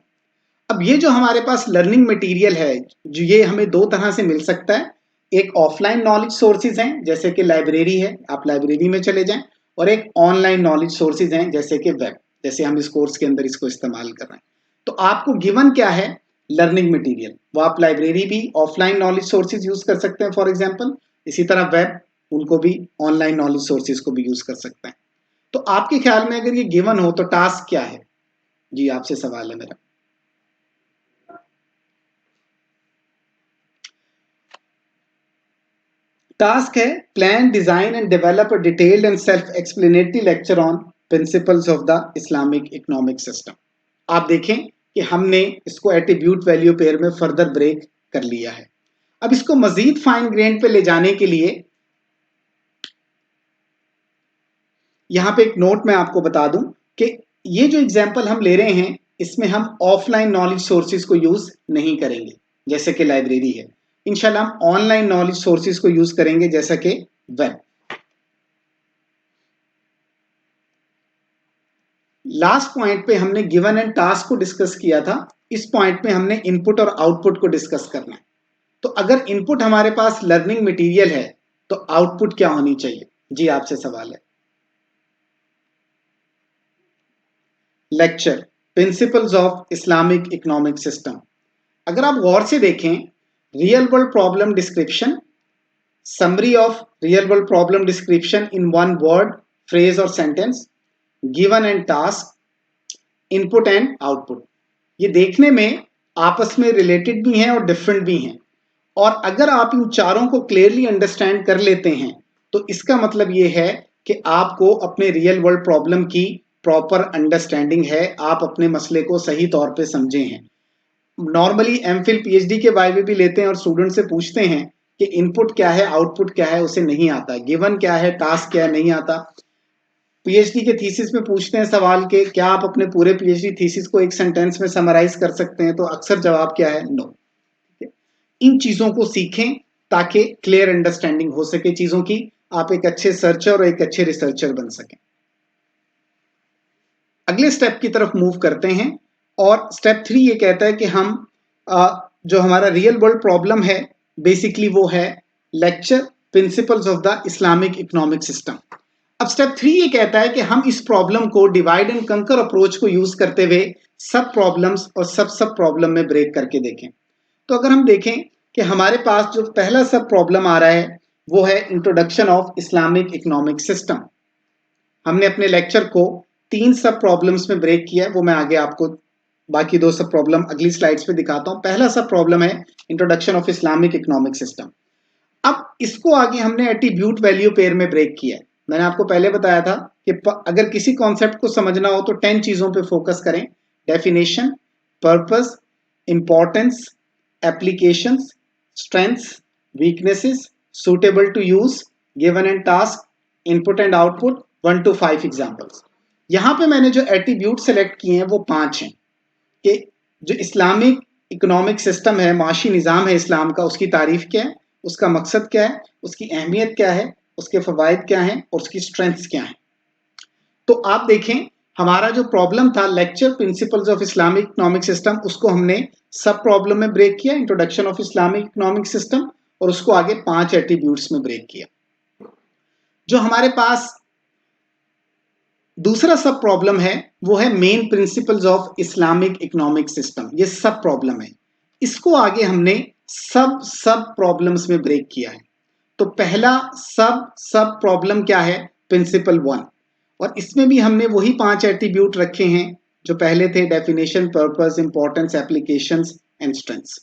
अब ये जो हमारे पास लर्निंग मटेरियल है, जो ये हमें 2 तरह से मिल सकता है। एक ऑफलाइन नॉलेज सोर्सेज हैं जैसे कि लाइब्रेरी है, आप लाइब्रेरी में चले जाएं, और एक ऑनलाइन नॉलेज सोर्सेज हैं जैसे कि वेब, जैसे हम इस कोर्स के अंदर इसको इस्तेमाल कर रहे हैं। तो आपको गिवन क्या है, लर्निंग मटेरियल, वो आप लाइब्रेरी भी ऑफलाइन नॉलेज सोर्सेज यूज कर सकते हैं फॉर एग्जाम्पल, इसी तरह वेब, उनको भी ऑनलाइन नॉलेज सोर्सेज को भी यूज कर सकते हैं। तो आपके ख्याल में अगर ये गिवन हो तो टास्क क्या है, जी आपसे सवाल है मेरा। टास्क है plan, design and develop a detailed and self explanatory lecture on principles of the Islamic economic system. आप देखें कि हमने इसको एट्रीब्यूट वैल्यू पेयर में फर्दर ब्रेक कर लिया है। अब इसको मजीद फाइन ग्रेन पे ले जाने के लिए यहां पे एक नोट मैं आपको बता दूं कि ये जो एग्जांपल हम ले रहे हैं इसमें हम ऑफलाइन नॉलेज सोर्सेज को यूज नहीं करेंगे जैसे कि लाइब्रेरी है। इंशाल्लाह हम ऑनलाइन नॉलेज सोर्सेज को यूज करेंगे जैसा कि वेब। लास्ट पॉइंट पे हमने गिवन एंड टास्क को डिस्कस किया था, इस पॉइंट पे हमने इनपुट और आउटपुट को डिस्कस करना है। तो अगर इनपुट हमारे पास लर्निंग मटेरियल है तो आउटपुट क्या होनी चाहिए? जी आपसे सवाल है। Lecture principles of Islamic economic system. अगर आप गौर से देखें, real world problem description, summary of real world problem description in one word, phrase और sentence, given and task, input and output, ये देखने में आपस में रिलेटेड भी हैं और डिफरेंट भी हैं। और अगर आप इन चारों को क्लियरली अंडरस्टैंड कर लेते हैं तो इसका मतलब ये है कि आपको अपने रियल वर्ल्ड प्रॉब्लम की प्रॉपर अंडरस्टैंडिंग है, आप अपने मसले को सही तौर पे समझे हैं। नॉर्मली एमफिल पीएचडी के वाइवे भी लेते हैं और स्टूडेंट से पूछते हैं कि इनपुट क्या है, आउटपुट क्या है, उसे नहीं आता। गिवन क्या है, टास्क क्या है, नहीं आता। पीएचडी के थीसिस में पूछते हैं सवाल के क्या आप अपने पूरे पीएचडी थीसिस को एक सेंटेंस में समराइज कर सकते हैं, तो अक्सर जवाब क्या है? नो। इन चीजों को सीखें ताकि क्लियर अंडरस्टैंडिंग हो सके चीजों की, आप एक अच्छे सर्चर और एक अच्छे रिसर्चर बन सकें। अगले स्टेप की तरफ मूव करते हैं और स्टेप 3 ये कहता है कि हम जो हमारा रियल वर्ल्ड प्रॉब्लम है बेसिकली वो है lecture principles of the Islamic economic system. अब स्टेप 3 ये कहता है कि हम इस प्रॉब्लम को डिवाइड एंड कंकर अप्रोच को यूज करते हुए सब प्रॉब्लम्स और सब प्रॉब्लम में ब्रेक करके देखें। तो अगर हम देखें कि हमारे पास जो पहला सब प्रॉब्लम आ रहा है वो है introduction of Islamic economic system. हमने अपने लेक्चर को 3 सब प्रॉब्लम्स में ब्रेक किया है, वो मैं आगे आपको बाकी 2 सब प्रॉब्लम अगली स्लाइड्स पे दिखाता हूं। पहला सब प्रॉब्लम है introduction of Islamic economic system. अब इसको आगे हमने एट्रीब्यूट वैल्यू पेयर में ब्रेक किया है। मैंने आपको पहले बताया था कि अगर किसी कॉन्सेप्ट को समझना हो तो 10 चीजों पे फोकस करें: definition, purpose, importance, applications, strengths, weaknesses, suitable to use, given and task, input and output, 1 to 5 examples. यहां पे मैंने जो एट्रीब्यूट सेलेक्ट किए हैं वो 5 हैं कि जो इस्लामिक इकोनॉमिक सिस्टम है, माशी निज़ाम है इस्लाम का, उसकी तारीफ क्या है, उसका मकसद क्या है, उसकी अहमियत क्या है, उसके फवायद क्या हैं और उसकी स्ट्रेंथ्स क्या हैं। तो आप देखें हमारा जो प्रॉब्लम था lecture principles of Islamic economic system, उसको हमने सब प्रॉब्लम में ब्रेक किया, introduction of Islamic economic system, और उसको आगे 5 एट्रीब्यूट्स में ब्रेक किया। जो हमारे पास दूसरा सब प्रॉब्लम है वो है main principles of Islamic economic system. ये सब प्रॉब्लम है, इसको आगे हमने सब प्रॉब्लम्स में ब्रेक किया है। तो पहला सब प्रॉब्लम क्या है? प्रिंसिपल 1, और इसमें भी हमने वही 5 एट्रीब्यूट रखे हैं जो पहले थे: definition, purpose, importance, applications and strengths.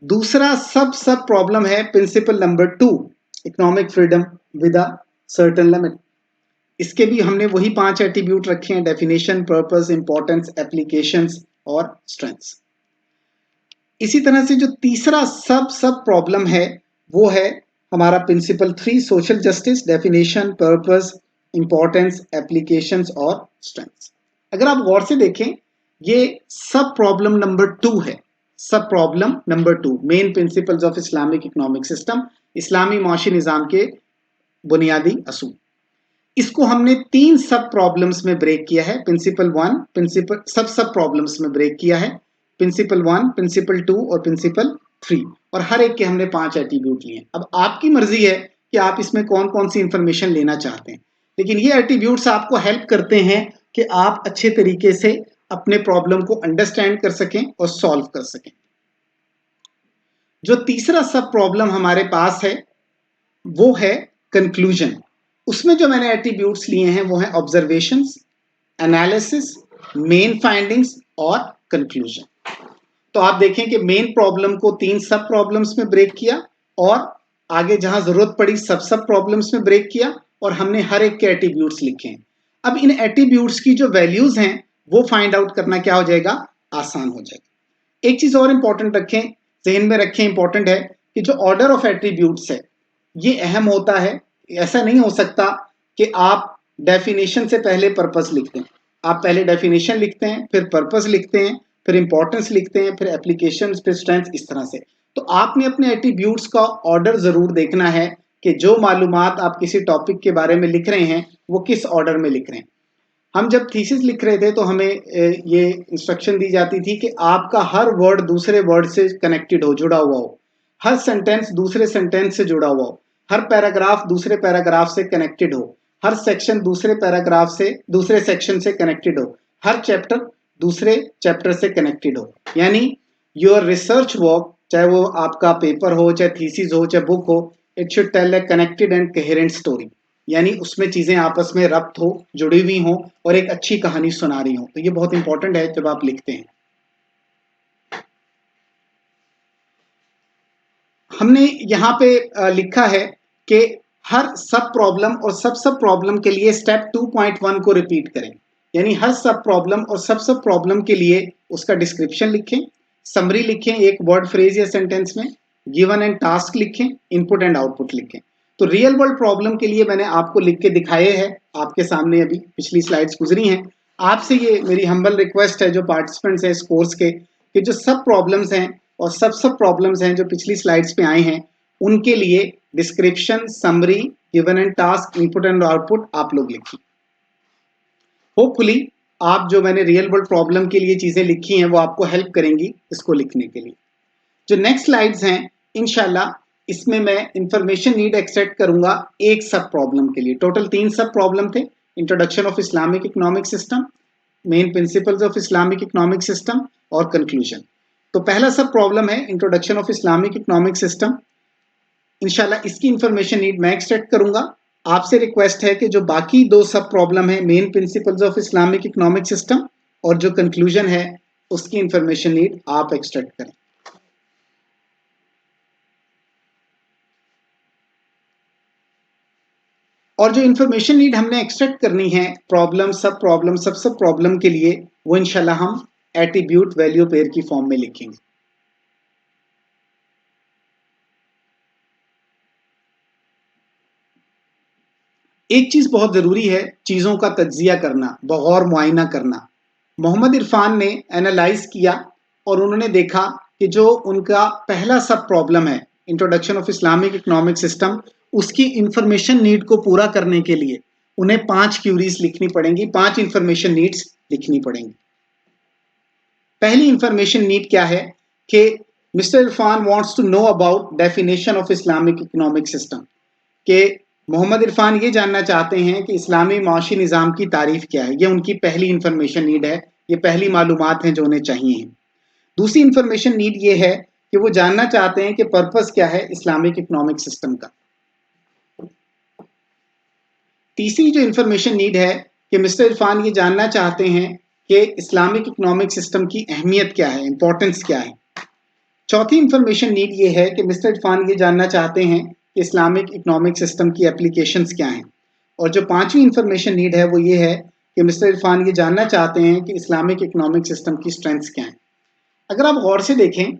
दूसरा सब प्रॉब्लम है principle number 2, economic freedom with a certain limit. इसके भी हमने वही 5 एट्रीब्यूट रखे हैं: डेफिनेशन, पर्पस, इंपॉर्टेंस, एप्लीकेशंस और स्ट्रेंथ्स। इसी तरह से जो तीसरा सब प्रॉब्लम है वो है हमारा principle 3, social justice, definition, purpose, importance, applications और स्ट्रेंथ्स। अगर आप गौर से देखें ये सब प्रॉब्लम नंबर 2 है। सब problem number 2, main principles of Islamic economic system, इस्लामी माशी निज़ाम के बुनियादी असूल। इसको हमने 3 सब प्रॉब्लम्स में ब्रेक किया है। प्रिंसिपल 1, प्रिंसिपल सब प्रॉब्लम्स में ब्रेक किया है, प्रिंसिपल 1, प्रिंसिपल 2 और प्रिंसिपल 3, और हर एक के हमने 5 एट्रीब्यूट लिए हैं। अब आपकी मर्जी है कि आप इसमें कौन कौन सी इंफॉर्मेशन लेना चाहते हैं, लेकिन ये एट्रीब्यूट्स आपको हेल्प करते हैं कि आप अच्छे तरीके से अपने प्रॉब्लम को अंडरस्टैंड कर सकें और सॉल्व कर सकें। जो तीसरा सब प्रॉब्लम हमारे पास है वो है कंक्लूजन। उसमें जो मैंने एट्रीब्यूट्स लिए हैं वो हैं ऑब्जर्वेशंस, एनालिसिस, मेन फाइंडिंग्स और कंक्लूजन। तो आप देखें कि मेन प्रॉब्लम को 3 सब प्रॉब्लम्स में ब्रेक किया और आगे जहां जरूरत पड़ी सब प्रॉब्लम्स में ब्रेक किया, और हमने हर एक के एट्रीब्यूट्स लिखे हैं। अब इन एट्रीब्यूट्स की जो वैल्यूज हैं वो फाइंड आउट करना क्या हो जाएगा? आसान हो जाएगा। एक चीज और इंपॉर्टेंट रखें, जहन में रखें, इंपॉर्टेंट है कि जो ऑर्डर ऑफ एट्रीब्यूट्स है ये अहम होता है। ऐसा नहीं हो सकता कि आप डेफिनेशन से पहले पर्पस लिखते हैं। आप पहले डेफिनेशन लिखते हैं, फिर पर्पस लिखते हैं, फिर इंपॉर्टेंस लिखते हैं, फिर एप्लीकेशन, फिर स्ट्रेंथ, इस तरह से। तो आपने अपने एट्रीब्यूट्स का ऑर्डर जरूर देखना है कि जो मालूमात आप किसी टॉपिक के बारे में लिख रहे हैं वो किस ऑर्डर में लिख रहे हैं। हम जब थीसिस लिख रहे थे तो हमें ये इंस्ट्रक्शन दी जाती थी कि आपका हर वर्ड दूसरे वर्ड से कनेक्टेड हो, जुड़ा हुआ हो, हर सेंटेंस दूसरे सेंटेंस से जुड़ा हुआ हो, हर पैराग्राफ दूसरे पैराग्राफ से कनेक्टेड हो, हर सेक्शन दूसरे पैराग्राफ से दूसरे सेक्शन से कनेक्टेड हो, हर चैप्टर दूसरे चैप्टर से कनेक्टेड हो। यानी योर रिसर्च वर्क, चाहे वो आपका पेपर हो, चाहे थीसिस हो, चाहे बुक हो, it should tell a connected and coherent story. यानी उसमें चीजें आपस में रब्त हो, जुड़ी हुई हो और एक अच्छी कहानी सुना रही हो। तो ये बहुत इंपॉर्टेंट है जब आप लिखते हैं। हमने यहाँ पे लिखा है कि हर सब प्रॉब्लम और सब प्रॉब्लम के लिए स्टेप 2.1 को रिपीट करें। यानी हर सब प्रॉब्लम और सब प्रॉब्लम के लिए उसका डिस्क्रिप्शन लिखें, समरी लिखें एक वर्ड फ्रेज या सेंटेंस में, गिवन एंड टास्क लिखें, इनपुट एंड आउटपुट लिखें। तो रियल वर्ल्ड प्रॉब्लम के लिए मैंने आपको लिख के दिखाए हैं, आपके सामने अभी पिछली स्लाइड्स गुजरी हैं। आपसे ये मेरी हम्बल रिक्वेस्ट है जो पार्टिसिपेंट्स हैं इस कोर्स के, कि जो सब प्रॉब्लम्स हैं और सब प्रॉब्लम्स हैं जो पिछली स्लाइड्स पे आए हैं, उनके लिए description, summary, given and task, input and output आप लोग लिखिए। होपफुली आप जो मैंने रियल वर्ल्ड प्रॉब्लम के लिए चीजें लिखी हैं वो आपको हेल्प करेंगी इसको लिखने के लिए। जो नेक्स्ट स्लाइड्स हैं इंशाल्लाह इसमें मैं इंफॉर्मेशन नीड एक्सट्रैक्ट करूंगा एक सब प्रॉब्लम के लिए। टोटल 3 सब प्रॉब्लम थे, introduction of Islamic economic system, main principles of Islamic economic system और कंक्लूजन। तो पहला सब प्रॉब्लम है introduction of Islamic economic system. इंशाल्लाह इसकी इंफॉर्मेशन नीड मैं एक्सट्रैक्ट करूंगा। आपसे रिक्वेस्ट है कि जो बाकी 2 सब प्रॉब्लम है, main principles of Islamic economic system और जो कंक्लूजन है, उसकी इंफॉर्मेशन नीड आप एक्सट्रैक्ट करें। और जो इंफॉर्मेशन नीड हमने एक्सट्रैक्ट करनी है प्रॉब्लम, सब प्रॉब्लम के लिए, वो इंशाल्लाह हम एट्रीब्यूट वैल्यू पेयर की फॉर्म में लिखेंगे। एक चीज बहुत जरूरी है, चीजों का तज्जिया करना, बगौर मुआयना करना। मोहम्मद इरफान ने एनालाइज किया और उन्होंने देखा कि जो उनका पहला सब प्रॉब्लम है introduction of Islamic economic system, उसकी इंफॉर्मेशन नीड को पूरा करने के लिए उन्हें 5 क्यूरीज लिखनी पड़ेंगी, 5 इंफॉर्मेशन नीड्स लिखनी पड़ेंगी। पहली इंफॉर्मेशन नीड क्या है कि mister Irfan wants to know about definition of Islamic economic system, के मोहम्मद इरफान ये जानना चाहते हैं कि इस्लामी माशी निज़ाम की तारीफ क्या है। ये उनकी पहली इंफॉर्मेशन नीड है, ये पहली मालूमात हैं जो उन्हें चाहिए। दूसरी इंफॉर्मेशन नीड ये है कि वो जानना चाहते हैं कि पर्पस क्या है इस्लामिक इकोनॉमिक सिस्टम का। तीसरी जो इंफॉर्मेशन नीड है कि मिस्टर इरफान ये जानना चाहते हैं कि इस्लामिक इकोनॉमिक सिस्टम की अहमियत क्या है, इंपॉर्टेंस क्या है। चौथी इंफॉर्मेशन नीड ये है कि मिस्टर इरफान ये जानना चाहते हैं कि इस्लामिक इकोनॉमिक सिस्टम की एप्लीकेशंस क्या हैं। और जो पांचवी इंफॉर्मेशन नीड है वो ये है कि मिस्टर इरफान ये जानना चाहते हैं कि इस्लामिक इकोनॉमिक सिस्टम की स्ट्रेंथ्स क्या हैं। अगर आप गौर से देखें,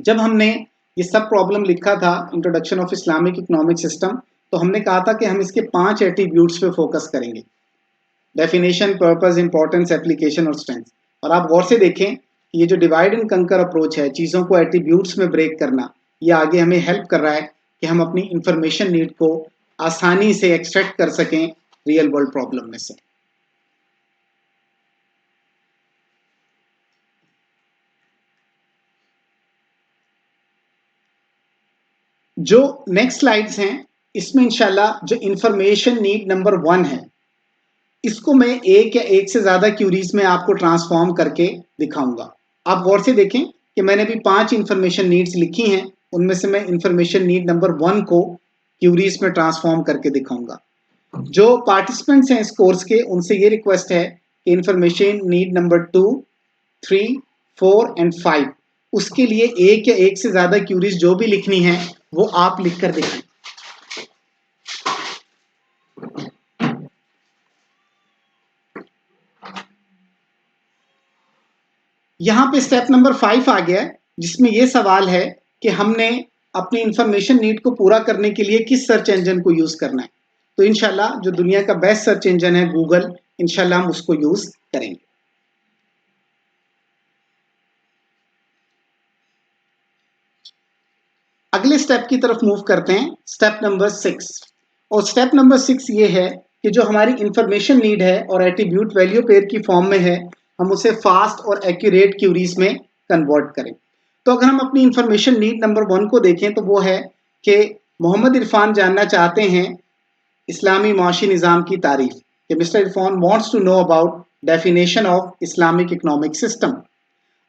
जब हमने ये सब प्रॉब्लम लिखा था introduction of Islamic economic system, तो हमने कहा था कि हम इसके 5 एट्रीब्यूट्स पे फोकस करेंगे, डेफिनेशन, पर्पस, इंपॉर्टेंस, एप्लीकेशन और स्ट्रेंथ। और आप गौर से देखें कि ये जो डिवाइड एंड कंकर अप्रोच है, चीज़ों को एट्रीब्यूट्स में ब्रेक करना, ये आगे हमें हेल्प कर रहा है कि हम अपनी इंफॉर्मेशन नीड को आसानी से एक्सट्रैक्ट कर सकें रियल वर्ल्ड प्रॉब्लम में से। जो नेक्स्ट स्लाइड्स हैं इसमें इंशाल्लाह जो इंफॉर्मेशन नीड नंबर 1 है, इसको मैं एक या एक से ज्यादा क्यूरीज में आपको ट्रांसफॉर्म करके दिखाऊंगा। आप गौर से देखें कि मैंने भी 5 इंफॉर्मेशन नीड्स लिखी हैं, उनमें से मैं इंफॉर्मेशन नीड नंबर 1 को क्यूरीज में ट्रांसफॉर्म करके दिखाऊंगा। जो पार्टिसिपेंट्स हैं इस कोर्स के, उनसे ये रिक्वेस्ट है कि इंफॉर्मेशन नीड नंबर 2, 3, 4 एंड 5, उसके लिए एक या एक से ज्यादा क्यूरीज जो भी लिखनी है वो आप लिखकर देखें। यहां पे स्टेप नंबर 5 आ गया है, जिसमें यह सवाल है कि हमने अपनी इंफॉर्मेशन नीड को पूरा करने के लिए किस सर्च इंजन को यूज करना है। तो इंशाल्लाह जो दुनिया का बेस्ट सर्च इंजन है गूगल, इंशाल्लाह हम उसको यूज करेंगे। अगले स्टेप की तरफ मूव करते हैं, स्टेप नंबर 6। और स्टेप नंबर 6 ये है कि जो हमारी इंफॉर्मेशन नीड है और एट्रीब्यूट वैल्यू पेयर की फॉर्म में है, हम उसे फास्ट और एक्यूरेट क्यूरीज में कन्वर्ट करें। तो अगर हम अपनी इंफॉर्मेशन नीड नंबर 1 को देखें तो वो है कि मोहम्मद इरफान जानना चाहते हैं इस्लामी माशी निज़ाम की तारीफ, कि mister Irfan wants to know about definition of Islamic economic system.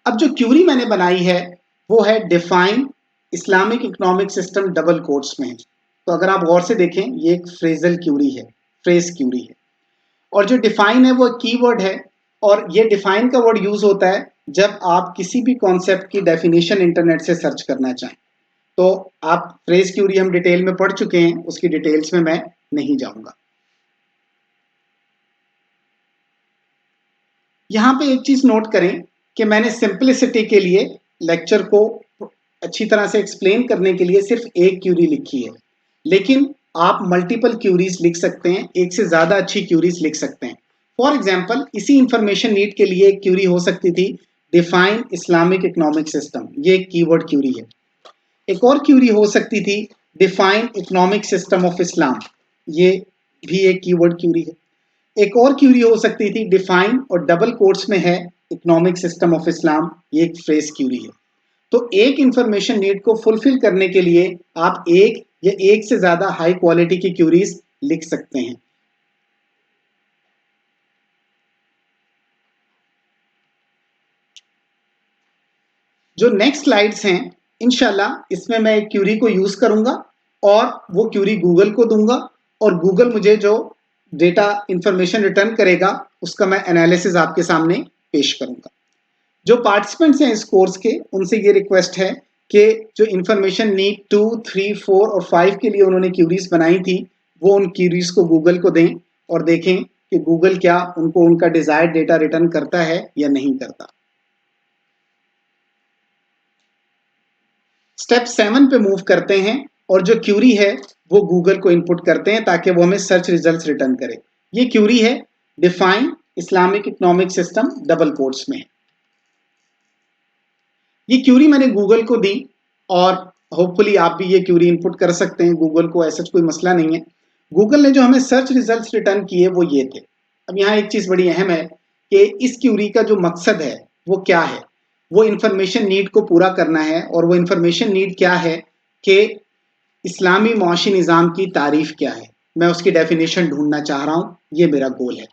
अब जो क्यूरी मैंने बनाई है वो है define Islamic economic system double quotes में है। तो अगर आप गौर से देखें ये एक फ्रेजल क्यूरी है, फ्रेज क्यूरी है, और जो डिफाइन है वो कीवर्ड है, और ये डिफाइन का वर्ड यूज होता है जब आप किसी भी कॉन्सेप्ट की डेफिनेशन इंटरनेट से सर्च करना चाहें। तो आप फ्रेज क्यूरी हम डिटेल में पढ़ चुके हैं, उसकी डिटेल्स में मैं नहीं जाऊंगा। यहां पे एक चीज नोट करें कि मैंने सिंपलिसिटी के लिए लेक्चर को अच्छी तरह से एक्सप्लेन करने के लिए सिर्फ एक क्यूरी लिखी है, लेकिन आप मल्टीपल क्यूरीज लिख सकते हैं, एक से ज्यादा अच्छी क्यूरीज लिख सकते हैं। फॉर एग्जाम्पल इसी इंफॉर्मेशन नीड के लिए एक क्यूरी हो सकती थी डिफाइन इस्लामिक इकोनॉमिक सिस्टम, ये एक कीवर्ड क्यूरी है। एक और क्यूरी हो सकती थी define economic system of Islam, ये भी एक कीवर्ड क्यूरी है। एक और क्यूरी हो सकती थी डिफाइन और डबल कोट्स में है इकोनॉमिक सिस्टम ऑफ इस्लाम, ये एक फ्रेज क्यूरी है। तो एक इंफॉर्मेशन नीड को फुलफिल करने के लिए आप एक या एक से ज्यादा हाई क्वालिटी की क्यूरीज लिख सकते हैं। जो नेक्स्ट स्लाइड्स हैं इंशाल्लाह इसमें मैं एक क्यूरी को यूज करूंगा और वो क्यूरी गूगल को दूंगा, और गूगल मुझे जो डेटा इंफॉर्मेशन रिटर्न करेगा उसका मैं एनालिसिस आपके सामने पेश करूंगा। जो पार्टिसिपेंट्स हैं इस कोर्स के, उनसे ये रिक्वेस्ट है कि जो इंफॉर्मेशन नीड 2, 3, 4 और 5 के लिए उन्होंने क्यूरीज बनाई थी वो उन क्यूरीज को गूगल को दें और देखें कि गूगल क्या उनको उनका डिजायर्ड डेटा रिटर्न करता है या नहीं करता। स्टेप 7 पे मूव करते हैं और जो क्यूरी है वो गूगल को इनपुट करते हैं ताकि वो हमें सर्च रिजल्ट्स रिटर्न करे। ये क्यूरी है define Islamic economic system double quotes में। ये क्यूरी मैंने गूगल को दी और होपफुली आप भी ये क्यूरी इनपुट कर सकते हैं, गूगल को ऐसा कोई मसला नहीं है। गूगल ने जो हमें सर्च रिजल्ट्स रिटर्न किए वो ये थे। अब यहाँ एक चीज बड़ी अहम है कि इस क्यूरी का जो मकसद है वो क्या है, वो इंफॉर्मेशन नीड को पूरा करना है, और वो इंफॉर्मेशन नीड क्या है कि इस्लामी मुआशी निज़ाम की तारीफ क्या है, मैं उसकी डेफिनेशन ढूंढना चाह रहा हूं, ये मेरा गोल है।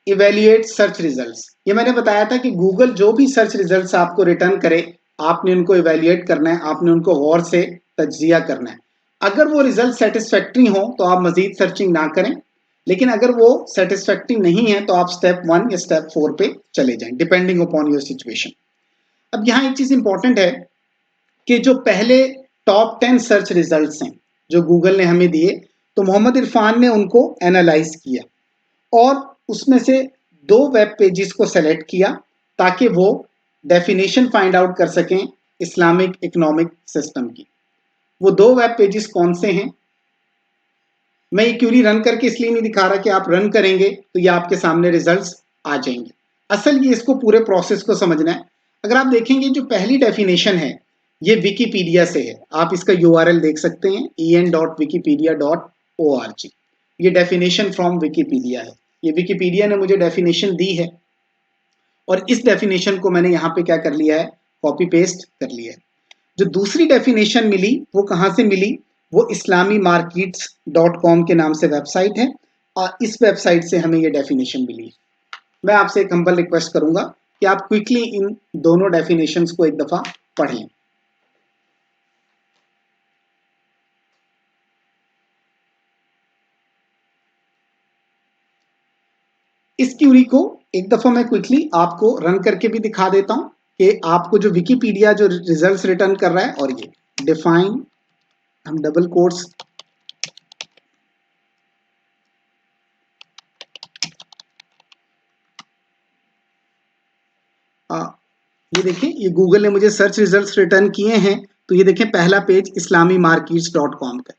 इवेल्युएट सर्च रिजल्ट्स, ये मैंने बताया था कि गूगल जो भी सर्च रिजल्ट्स आपको रिटर्न करे आपने उनको इवेल्युएट करना है, आपने उनको गौर से तज्जिया करना है। अगर वो रिजल्ट सेटिस्फैक्ट्री हो तो आप मजीद सर्चिंग ना करें, लेकिन अगर वो सेटिस्फैक्ट्री नहीं है तो आप स्टेप 1 या स्टेप 4 पे चले जाएं, डिपेंडिंग अपॉन योर सिचुएशन। अब यहाँ एक चीज इंपॉर्टेंट है कि जो पहले टॉप 10 सर्च रिजल्ट्स हैं जो गूगल ने हमें दिए, तो मोहम्मद इरफान ने उनको एनालाइज किया और उसमें से 2 वेब पेजेस को सेलेक्ट किया ताकि वो डेफिनेशन फाइंड आउट कर सकें इस्लामिक इकोनॉमिक सिस्टम की। वो 2 वेब पेजेस कौन से हैं? मैं ये क्यूरी रन करके इसलिए नहीं दिखा रहा कि आप रन करेंगे तो ये आपके सामने रिजल्ट्स आ जाएंगे। असल ये इसको पूरे प्रोसेस को समझना है। अगर आप देखेंगे जो पहली डेफिनेशन है ये विकीपीडिया से है, आप इसका URL देख सकते हैं en.wikipedia.org। ये डेफिनेशन फ्रॉम विकीपीडिया है, ये विकीपीडिया ने मुझे डेफिनेशन दी है और इस डेफिनेशन को मैंने यहाँ पे क्या कर लिया है, कॉपी पेस्ट कर लिया है। जो दूसरी डेफिनेशन मिली वो कहाँ से मिली, वो इस्लामी मार्केट्स .com के नाम से वेबसाइट है और इस वेबसाइट से हमें ये डेफिनेशन मिली। मैं आपसे एक हम्बल रिक्वेस्ट करूंगा कि आप क्विकली इन दोनों डेफिनेशंस को एक दफा पढ़ लें। इस क्यूरी को एक दफा मैं क्विकली आपको रन करके भी दिखा देता हूं कि आपको जो विकीपीडिया जो रिजल्ट्स रिटर्न कर रहा है, और ये डिफाइन, हम डबल कोट्स ये देखें, ये गूगल ने मुझे सर्च रिजल्ट्स रिटर्न किए हैं। तो ये देखें पहला पेज इस्लामी मार्केट्स .com का,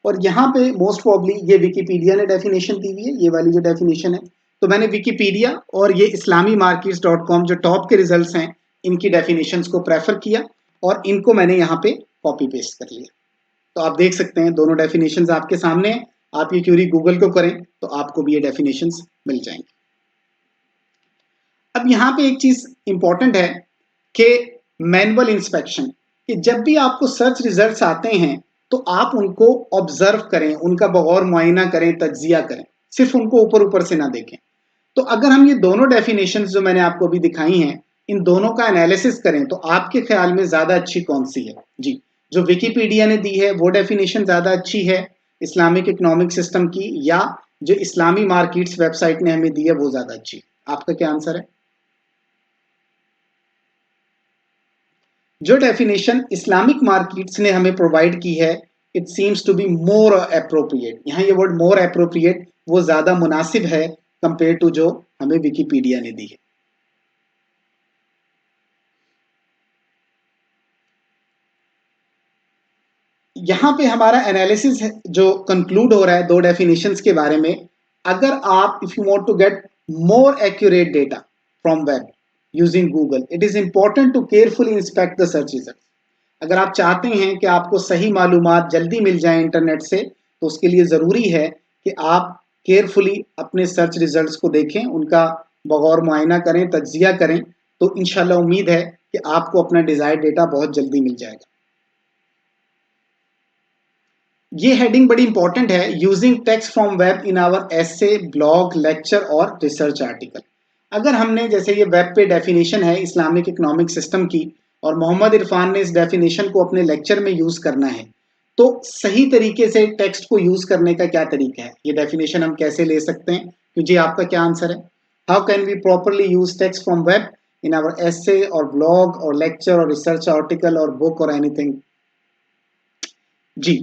और यहाँ पे मोस्ट प्रॉब्ली ये विकीपीडिया ने डेफिनेशन दी हुई है, ये वाली जो डेफिनेशन है। तो मैंने विकीपीडिया और ये इस्लामी मार्केट्स .com जो टॉप के रिजल्ट्स हैं इनकी डेफिनेशंस को प्रेफर किया और इनको मैंने यहाँ पे कॉपी पेस्ट कर लिया। तो आप देख सकते हैं दोनों डेफिनेशंस आपके सामने हैं। आप ये क्यूरी गूगल को करें तो आपको भी ये डेफिनेशंस मिल जाएंगे। अब यहाँ पे एक चीज इंपॉर्टेंट है कि मैनुअल इंस्पेक्शन, कि जब भी आपको सर्च रिजल्ट्स आते हैं तो आप उनको ऑब्जर्व करें, उनका बगौर मुआयना करें, तज्जिया करें, सिर्फ उनको ऊपर ऊपर से ना देखें। तो अगर हम ये दोनों डेफिनेशंस जो मैंने आपको अभी दिखाई हैं, इन दोनों का एनालिसिस करें तो आपके ख्याल में ज्यादा अच्छी कौन सी है? जी, जो विकिपीडिया ने दी है वो डेफिनेशन ज्यादा अच्छी है इस्लामिक इकोनॉमिक सिस्टम की, या जो इस्लामी मार्केट्स वेबसाइट ने हमें दी है वो ज्यादा अच्छी है? आपका क्या आंसर है? जो डेफिनेशन इस्लामिक मार्केट्स ने हमें प्रोवाइड की है, it seems to be more appropriate. यहाँ ये वर्ड मोर अप्रोप्रिएट, वो ज्यादा मुनासिब है कंपेयर टू जो हमें विकिपीडिया ने दी है। यहां पे हमारा एनालिसिस जो कंक्लूड हो रहा है दो डेफिनेशंस के बारे में, अगर आप if you want to get more accurate data from web using Google, it is important to carefully inspect the search result. अगर आप चाहते हैं कि आपको सही मालूमात जल्दी मिल जाए इंटरनेट से, तो उसके लिए ज़रूरी है कि आप केयरफुली अपने सर्च रिजल्ट्स को देखें, उनका बगौर मुआयना करें, तज्जिया करें, तो इंशाल्लाह उम्मीद है कि आपको अपना डिज़ायर्ड डेटा बहुत जल्दी मिल जाएगा। ये हेडिंग बड़ी इंपॉर्टेंट है, using text from web in our essay, blog, lecture और रिसर्च आर्टिकल। अगर हमने, जैसे ये वेब पे डेफिनेशन है इस्लामिक इकोनॉमिक सिस्टम की, और मोहम्मद इरफान ने इस डेफिनेशन को अपने लेक्चर में यूज करना है, तो सही तरीके से टेक्स्ट को यूज करने का क्या तरीका है, ये डेफिनेशन हम कैसे ले सकते हैं? क्योंकि आपका क्या आंसर है? How can we properly use text from web in our essay और ब्लॉग और लेक्चर और रिसर्च आर्टिकल और बुक और एनीथिंग? जी,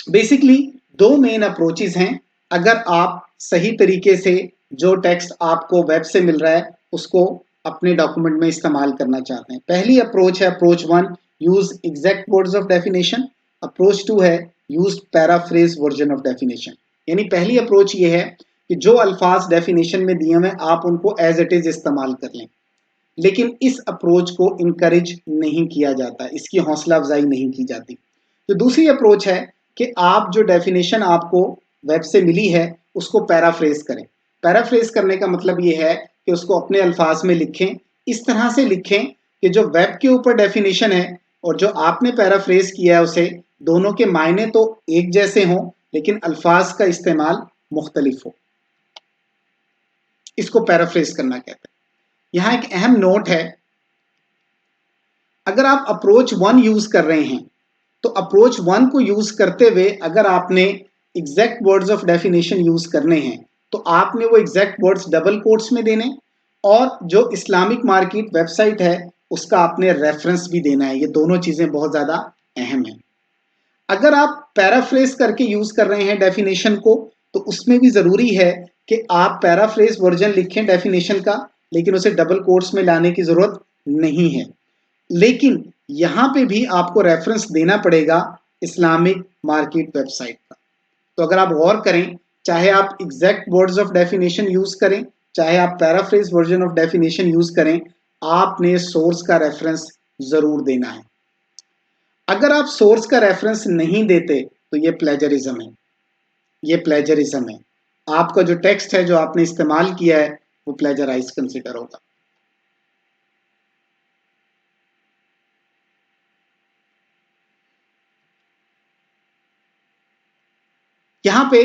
बेसिकली दो मेन अप्रोचेस हैं। अगर आप सही तरीके से जो टेक्स्ट आपको वेब से मिल रहा है उसको अपने डॉक्यूमेंट में इस्तेमाल करना चाहते हैं, पहली अप्रोच है approach one, use exact words of definition. Approach two है use paraphrase version of definition. यानी पहली अप्रोच ये है कि जो अल्फाज डेफिनेशन में दिए हुए आप उनको एज इट इज इस्तेमाल कर लें, लेकिन इस अप्रोच को इनकरेज नहीं किया जाता, इसकी हौसला अफजाई नहीं की जाती। तो दूसरी अप्रोच है कि आप जो डेफिनेशन आपको वेब से मिली है उसको पैराफ्रेज करें। पैराफ्रेज करने का मतलब ये है कि उसको अपने अल्फाज में लिखें, इस तरह से लिखें कि जो वेब के ऊपर डेफिनेशन है और जो आपने पैराफ्रेज किया है उसे, दोनों के मायने तो एक जैसे हों लेकिन अल्फाज का इस्तेमाल मुख्तलिफ हो। इसको पैराफ्रेज करना कहते हैं। यहाँ एक अहम नोट है, अगर आप अप्रोच वन यूज कर रहे हैं तो अप्रोच वन को यूज करते हुए अगर आपने exact words of definition use करने हैं तो आपने वो एग्जैक्ट वर्ड्स डबल कोट्स में देने, और जो इस्लामिक मार्केट वेबसाइट है उसका आपने रेफरेंस भी देना है। ये दोनों चीजें बहुत ज्यादा अहम है। अगर आप पैराफ्रेज करके यूज कर रहे हैं डेफिनेशन को, तो उसमें भी जरूरी है कि आप पैराफ्रेज वर्जन लिखें डेफिनेशन का, लेकिन उसे डबल कोट्स में लाने की जरूरत नहीं है। लेकिन यहां पे भी आपको रेफरेंस देना पड़ेगा इस्लामिक मार्केट वेबसाइट का। तो अगर आप गौर करें, चाहे आप exact words of definition use करें, चाहे आप paraphrase version of definition use करें, आपने सोर्स का रेफरेंस जरूर देना है। अगर आप सोर्स का रेफरेंस नहीं देते तो ये प्लेजरिज्म है, ये प्लेजरिज्म है। आपका जो टेक्स्ट है जो आपने इस्तेमाल किया है वो प्लेजराइज कंसिडर होगा। यहां पे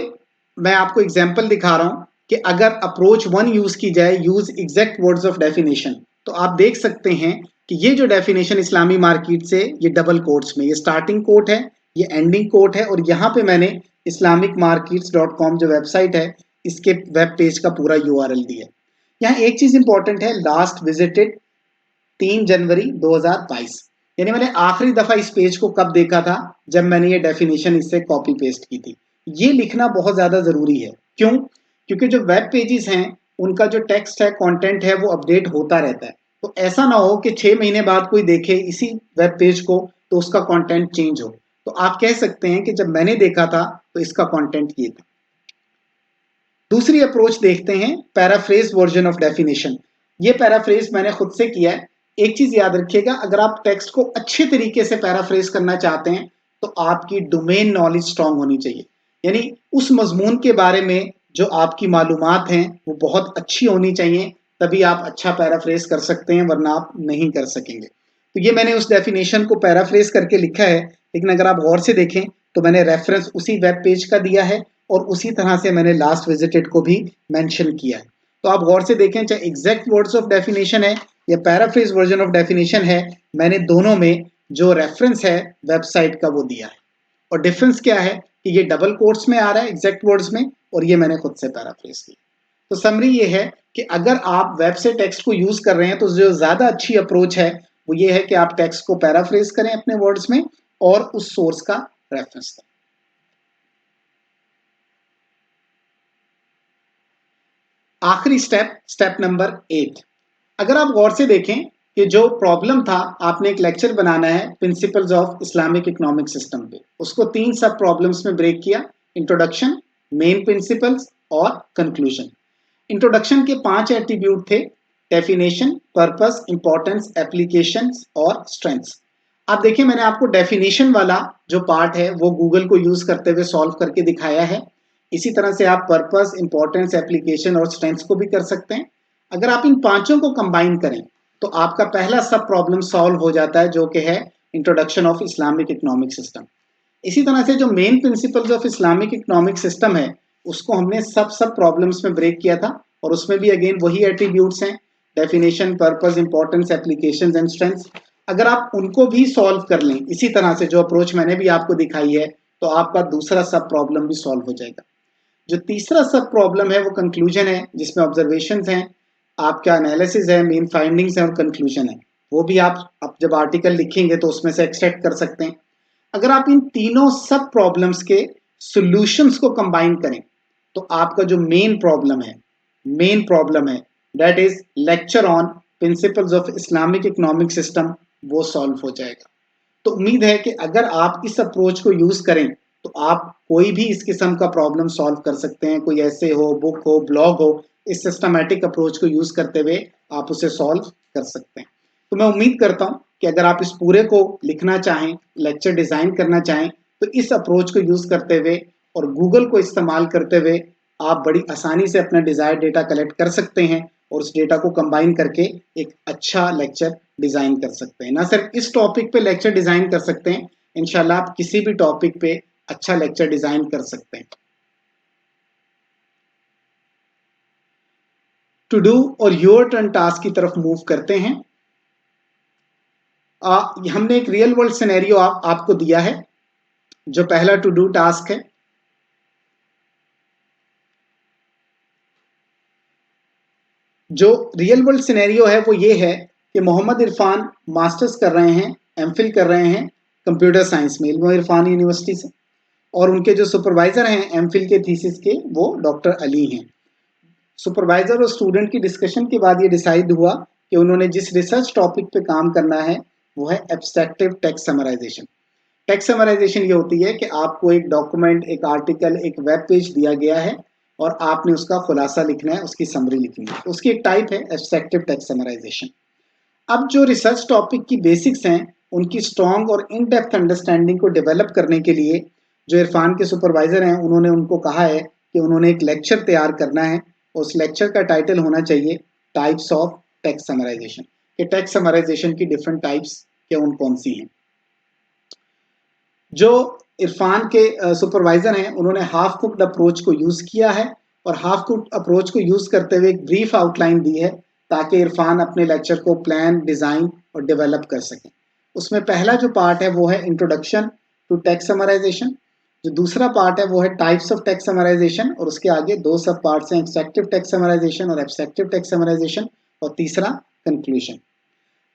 मैं आपको एग्जाम्पल दिखा रहा हूं कि अगर अप्रोच वन यूज की जाए, use exact words of definition, तो आप देख सकते हैं कि ये जो डेफिनेशन इस्लामी मार्केट से, ये डबल कोट्स में, ये स्टार्टिंग कोट है, ये एंडिंग कोट है, और यहाँ पे मैंने islamicmarkets.com जो वेबसाइट है इसके वेब पेज का पूरा यूआरएल दिया है। यहाँ एक चीज इंपॉर्टेंट है, लास्ट विजिटेड 3 जनवरी 2022, यानी मैंने आखिरी दफा इस पेज को कब देखा था, जब मैंने ये डेफिनेशन इससे कॉपी पेस्ट की थी। ये लिखना बहुत ज्यादा जरूरी है। क्यों? क्योंकि जो वेब पेजेस हैं उनका जो टेक्स्ट है, कंटेंट है, वो अपडेट होता रहता है। तो ऐसा ना हो कि 6 महीने बाद कोई देखे इसी वेब पेज को तो उसका कंटेंट चेंज हो। तो आप कह सकते हैं कि जब मैंने देखा था तो इसका कंटेंट ये था। दूसरी अप्रोच देखते हैं, पैराफ्रेज वर्जन ऑफ डेफिनेशन। ये पैराफ्रेज मैंने खुद से किया है। एक चीज याद रखिएगा, अगर आप टेक्स्ट को अच्छे तरीके से पैराफ्रेज करना चाहते हैं तो आपकी डोमेन नॉलेज स्ट्रांग होनी चाहिए, यानी उस मजमून के बारे में जो आपकी मालूमात हैं वो बहुत अच्छी होनी चाहिए, तभी आप अच्छा पैराफ्रेज कर सकते हैं, वरना आप नहीं कर सकेंगे। तो ये मैंने उस डेफिनेशन को पैराफ्रेज करके लिखा है, लेकिन अगर आप गौर से देखें तो मैंने रेफरेंस उसी वेब पेज का दिया है और उसी तरह से मैंने लास्ट विजिटेड को भी मेंशन किया है। तो आप गौर से देखें, चाहे एग्जैक्ट वर्ड्स ऑफ डेफिनेशन है या पैराफ्रेज वर्जन ऑफ डेफिनेशन है, मैंने दोनों में जो रेफरेंस है वेबसाइट का वो दिया है। और डिफरेंस क्या है कि ये डबल कोट्स में आ रहा है एग्जैक्ट वर्ड्स में, और ये मैंने खुद से पैराफ्रेज किया। तो समरी ये है कि अगर आप वेब से टेक्स्ट को यूज कर रहे हैं तो जो ज्यादा अच्छी अप्रोच है वो ये है कि आप टेक्स्ट को पैराफ्रेज करें अपने वर्ड्स में और उस सोर्स का रेफरेंस दें। आखिरी स्टेप नंबर 8। अगर आप गौर से देखें कि जो प्रॉब्लम था, आपने एक लेक्चर बनाना है principles of Islamic economic system पे, उसको 3 सब प्रॉब्लम्स में ब्रेक किया, इंट्रोडक्शन, मेन प्रिंसिपल्स और कंक्लूजन। इंट्रोडक्शन के 5 एट्रीब्यूट थे, डेफिनेशन, पर्पस, इंपॉर्टेंस, एप्लीकेशंस और स्ट्रेंथ्स। आप देखिए मैंने आपको डेफिनेशन वाला जो पार्ट है वो गूगल को यूज करते हुए सॉल्व करके दिखाया है। इसी तरह से आप पर्पस, इंपॉर्टेंस, एप्लीकेशन और स्ट्रेंथ्स को भी कर सकते हैं। अगर आप इन पांचों को कंबाइन करें तो आपका पहला सब प्रॉब्लम सॉल्व हो जाता है, जो कि है introduction of Islamic economic system. इसी तरह से जो main principles of Islamic economic system है उसको हमने सब प्रॉब्लम्स में ब्रेक किया था, और उसमें भी अगेन वही एट्रीब्यूट्स हैं, definition, purpose, importance, applications and strengths. अगर आप उनको भी सॉल्व कर लें इसी तरह से जो अप्रोच मैंने भी आपको दिखाई है, तो आपका दूसरा सब प्रॉब्लम भी सॉल्व हो जाएगा। जो तीसरा सब प्रॉब्लम है वो कंक्लूजन है, जिसमें ऑब्जर्वेशंस हैं, आपका एनालिसिस है, मेन फाइंडिंग्स है और कंक्लूजन है। वो भी आप जब आर्टिकल लिखेंगे तो उसमें से एक्सट्रैक्ट कर सकते हैं। अगर आप इन तीनों सब प्रॉब्लम्स के सॉल्यूशंस को कंबाइन करें तो आपका जो मेन प्रॉब्लम है that is lecture on principles of Islamic economic system, वो सॉल्व हो जाएगा। तो उम्मीद है कि अगर आप इस अप्रोच को यूज करें तो आप कोई भी इस किस्म का प्रॉब्लम सॉल्व कर सकते हैं, कोई ऐसे हो, बुक हो, ब्लॉग हो, इस सिस्टमैटिक अप्रोच को यूज करते हुए आप उसे सॉल्व कर सकते हैं। तो मैं उम्मीद करता हूं कि अगर आप इस पूरे को लिखना चाहें, लेक्चर डिजाइन करना चाहें, तो इस अप्रोच को यूज करते हुए और गूगल को इस्तेमाल करते हुए आप बड़ी आसानी से अपना डिजायर्ड डेटा कलेक्ट कर सकते हैं और उस डेटा को कंबाइन करके एक अच्छा लेक्चर डिजाइन कर सकते हैं। ना सिर्फ इस टॉपिक पे लेक्चर डिजाइन कर सकते हैं, इंशाल्लाह आप किसी भी टॉपिक पे अच्छा लेक्चर डिजाइन कर सकते हैं। टू डू और योर टर्न टास्क की तरफ मूव करते हैं। हमने एक रियल वर्ल्ड सिनेरियो आपको दिया है। जो पहला टू डू टास्क है, जो रियल वर्ल्ड सिनेरियो है वो ये है कि मोहम्मद इरफान मास्टर्स कर रहे हैं, एमफिल कर रहे हैं कंप्यूटर साइंस में इल्म इरफान यूनिवर्सिटी से, और उनके जो सुपरवाइजर हैं एमफिल के थीसिस के वो डॉक्टर अली हैं। सुपरवाइजर और स्टूडेंट की डिस्कशन के बाद ये डिसाइड हुआ कि उन्होंने जिस रिसर्च टॉपिक पे काम करना है वो है एब्स्ट्रैक्टिव टेक्स्ट समराइजेशन। टेक्स्ट समराइजेशन ये होती है कि आपको एक डॉक्यूमेंट, एक आर्टिकल, एक वेब पेज दिया गया है और आपने उसका खुलासा लिखना है, उसकी समरी लिखनी है। उसकी एक टाइप है एब्स्ट्रैक्टिव टेक्स्ट समराइजेशन। अब जो रिसर्च टॉपिक की बेसिक्स हैं उनकी स्ट्रॉन्ग और इन डेप्थ अंडरस्टैंडिंग को डेवलप करने के लिए जो इरफान के सुपरवाइजर हैं उन्होंने उनको कहा है कि उन्होंने एक लेक्चर तैयार करना है। उस लेक्चर का टाइटल होना चाहिए टाइप्स ऑफ टेक्स्ट समराइजेशन, कि टेक्स्ट समराइजेशन की डिफरेंट टाइप्स क्या उन कौन सी हैं। जो इरफान के सुपरवाइजर हैं उन्होंने हाफ कुक्ड अप्रोच को यूज किया है और हाफ कुक्ड अप्रोच को यूज करते हुए एक ब्रीफ आउटलाइन दी है ताकि इरफान अपने लेक्चर को प्लान, डिजाइन और डेवलप कर सकें। उसमें पहला जो पार्ट है वो है इंट्रोडक्शन टू टेक्स्ट समराइजेशन, जो दूसरा पार्ट है वो है टाइप्स ऑफ टेक्स्ट समराइजेशन, और उसके आगे 2 सब पार्ट्स हैं, एक्सट्रैक्टिव टेक्स्ट समराइजेशन और एब्स्ट्रैक्टिव टेक्स्ट समराइजेशन, और तीसरा कंक्लूजन।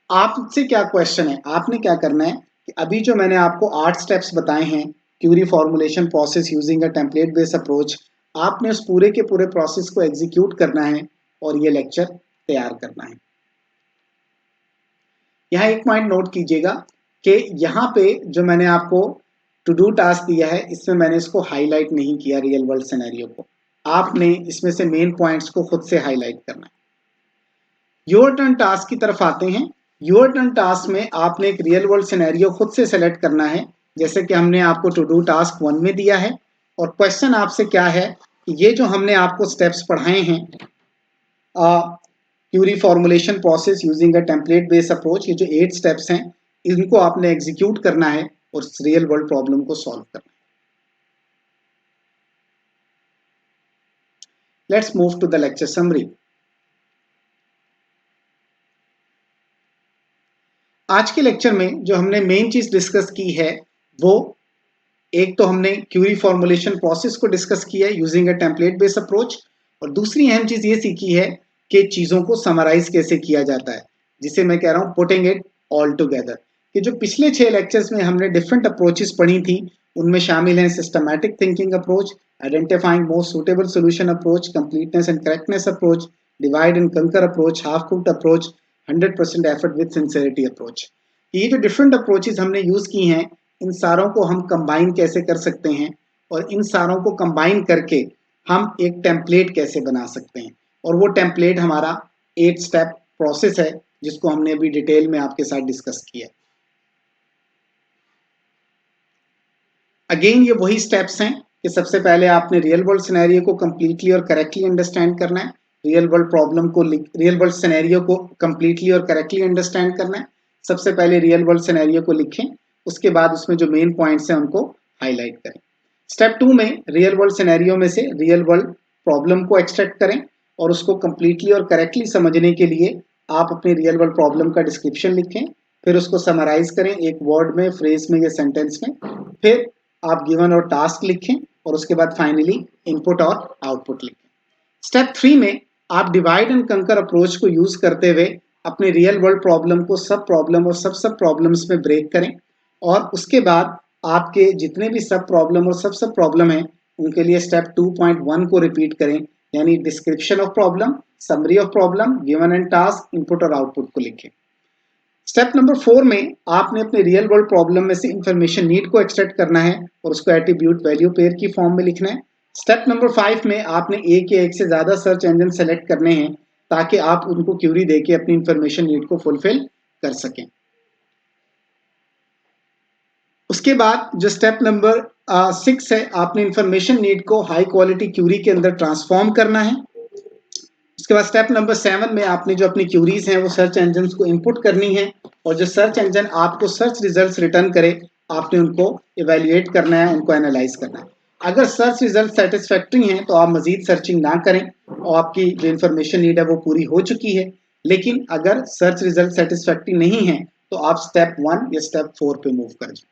आपसे क्या क्वेश्चन है, आपने क्या करना है कि अभी जो मैंने आपको 8 स्टेप्स बताए हैं, query formulation process using a template based approach, आपने उस पूरे के पूरे प्रोसेस को एग्जीक्यूट करना है और ये लेक्चर तैयार करना है। यहाँ एक पॉइंट नोट कीजिएगा कि यहाँ पे जो मैंने आपको टू डू टास्क दिया है इसमें मैंने इसको हाईलाइट नहीं किया रियल वर्ल्ड सिनेरियो को, आपने इसमें से मेन पॉइंट्स को खुद से हाईलाइट करना है। योर टर्न टास्क की तरफ आते हैं। योर टर्न टास्क में आपने एक रियल वर्ल्ड सिनेरियो खुद से सेलेक्ट करना है, जैसे कि हमने आपको टू डू टास्क 1 में दिया है। और क्वेश्चन आपसे क्या है कि ये जो हमने आपको स्टेप्स पढ़ाए हैं, query formulation process using a template based approach, ये जो 8 स्टेप्स हैं इनको आपने एग्जीक्यूट करना है और रियल वर्ल्ड प्रॉब्लम को सॉल्व करना है। Let's move to the lecture summary. आज के लेक्चर में जो हमने मेन चीज डिस्कस की है वो, एक तो हमने क्यूरी फॉर्मुलेशन प्रोसेस को डिस्कस किया है using a template based approach, और दूसरी अहम चीज ये सीखी है कि चीजों को समराइज कैसे किया जाता है, जिसे मैं कह रहा हूं पुटिंग इट ऑल टुगेदर। कि जो पिछले 6 लेक्चर्स में हमने डिफरेंट अप्रोचेस पढ़ी थी, उनमें शामिल हैं systematic thinking approach, identifying most suitable solution approach, completeness and correctness approach, divide and conquer approach, half cooked approach, 100% effort with sincerity approach. ये जो डिफरेंट अप्रोचेस हमने यूज की हैं, इन सारों को हम कंबाइन कैसे कर सकते हैं, और इन सारों को कंबाइन करके हम एक टेम्पलेट कैसे बना सकते हैं, और वो टेम्पलेट हमारा 8 स्टेप प्रोसेस है जिसको हमने अभी डिटेल में आपके साथ डिस्कस किया। अगेन ये वही स्टेप्स हैं कि सबसे पहले आपने रियल वर्ल्ड सिनेरियो को कंप्लीटली और करेक्टली अंडरस्टैंड करना है, रियल वर्ल्ड प्रॉब्लम को, रियल वर्ल्ड सिनेरियो को कंप्लीटली और करेक्टली अंडरस्टैंड करना है। सबसे पहले रियल वर्ल्ड सिनेरियो को लिखें, उसके बाद उसमें जो मेन पॉइंट्स हैं उनको हाईलाइट करें। स्टेप 2 में रियल वर्ल्ड सिनेरियो में से रियल वर्ल्ड प्रॉब्लम को एक्सट्रैक्ट करें, और उसको कंप्लीटली और करेक्टली समझने के लिए आप अपने रियल वर्ल्ड प्रॉब्लम का डिस्क्रिप्शन लिखें, फिर उसको समराइज करें एक वर्ड में, फ्रेज में या सेंटेंस में, फिर आप गिवन और टास्क लिखें, और उसके बाद फाइनली इनपुट और आउटपुट लिखें। स्टेप 3 में आप डिवाइड एंड कंकर अप्रोच को यूज करते हुए अपने रियल वर्ल्ड प्रॉब्लम को सब प्रॉब्लम और सब प्रॉब्लम्स में ब्रेक करें, और उसके बाद आपके जितने भी सब प्रॉब्लम और सब प्रॉब्लम हैं उनके लिए स्टेप 2.1 को रिपीट करें, यानी description of problem, summary of problem, given and task, input और आउटपुट को लिखें। स्टेप नंबर 4 में आपने अपने रियल वर्ल्ड प्रॉब्लम में से इंफॉर्मेशन नीड को एक्सट्रैक्ट करना है और उसको एट्रीब्यूट वैल्यू पेयर की फॉर्म में लिखना है। स्टेप नंबर 5 में आपने एक या एक से ज्यादा सर्च इंजन सेलेक्ट करने हैं ताकि आप उनको क्यूरी देके अपनी इंफॉर्मेशन नीड को फुलफिल कर सकें। उसके बाद जो स्टेप नंबर 6 है, आपने इंफॉर्मेशन नीड को हाई क्वालिटी क्यूरी के अंदर ट्रांसफॉर्म करना है। उसके बाद स्टेप नंबर 7 में आपने जो अपनी क्यूरीज हैं वो सर्च इंजन को इनपुट करनी है, और जो सर्च इंजन आपको सर्च रिजल्ट्स रिटर्न करे आपने उनको इवेल्युएट करना है, उनको एनालाइज करना है। अगर सर्च रिजल्ट सेटिस्फैक्ट्री हैं तो आप मजीद सर्चिंग ना करें और आपकी जो इन्फॉर्मेशन नीड है वो पूरी हो चुकी है। लेकिन अगर सर्च रिजल्ट सेटिस्फैक्ट्री नहीं है तो आप स्टेप 1 या स्टेप 4 पे मूव कर जाए।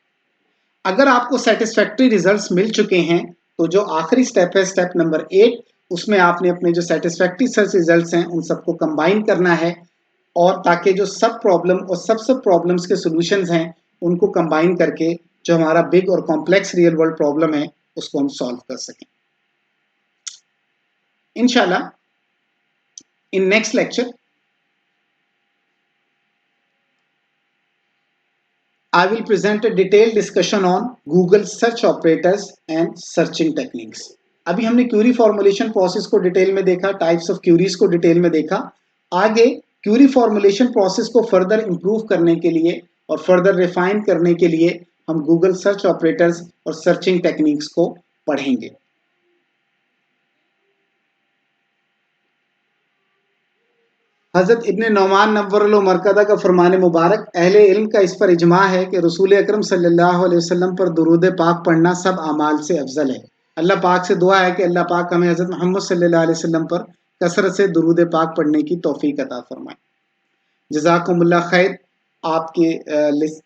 अगर आपको सेटिस्फैक्ट्री रिजल्ट्स मिल चुके हैं तो जो आखिरी स्टेप है, स्टेप नंबर 8, उसमें आपने अपने जो सेटिस्फैक्ट्री सर्च रिजल्ट्स हैं उन सबको कंबाइन करना है, और ताकि जो सब प्रॉब्लम और सब प्रॉब्लम्स के सॉल्यूशंस हैं उनको कंबाइन करके जो हमारा बिग और कॉम्प्लेक्स रियल वर्ल्ड प्रॉब्लम है उसको हम सॉल्व कर सकें। इंशाल्लाह in next lecture I will present a detailed discussion on Google search operators and searching techniques. अभी हमने क्यूरी फॉर्मुलेशन प्रोसेस को डिटेल में देखा, टाइप्स ऑफ क्यूरीज को डिटेल में देखा। आगे क्यूरी फॉर्मुलेशन प्रोसेस को फर्दर इंप्रूव करने के लिए और फर्दर रिफाइन करने के लिए हम गूगल सर्च ऑपरेटर्स और सर्चिंग टेक्निक्स को पढ़ेंगे। हजरत इब्ने नौमान नव्वरुल मरकदा का फरमान मुबारक, अहले इल्म का इस पर इजमा है कि रसूल अकरम सल्लल्लाहु अलैहि वसल्लम पर दुरूद पाक पढ़ना सब अमाल से अफजल है। अल्लाह पाक से दुआ है कि अल्लाह पाक हमें हजरत मोहम्मद सल्लल्लाहु अलैहि वसल्लम पर कसरत से दुरूद पाक पढ़ने की तौफीक अता फरमाए। जज़ाकुमुल्लाह खैर, आपके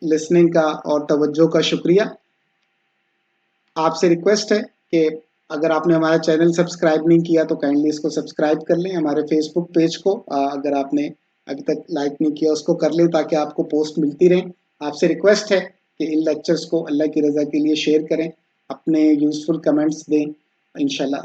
लिसनिंग का और तवज्जो का शुक्रिया। आपसे रिक्वेस्ट है कि अगर आपने हमारा चैनल सब्सक्राइब नहीं किया तो काइंडली इसको सब्सक्राइब कर लें। हमारे फेसबुक पेज को अगर आपने अभी तक लाइक नहीं किया उसको कर लें ताकि आपको पोस्ट मिलती रहें। आपसे रिक्वेस्ट है कि इन लेक्चर्स को अल्लाह की रज़ा के लिए शेयर करें, अपने यूज़फुल कमेंट्स दें। इंशाल्लाह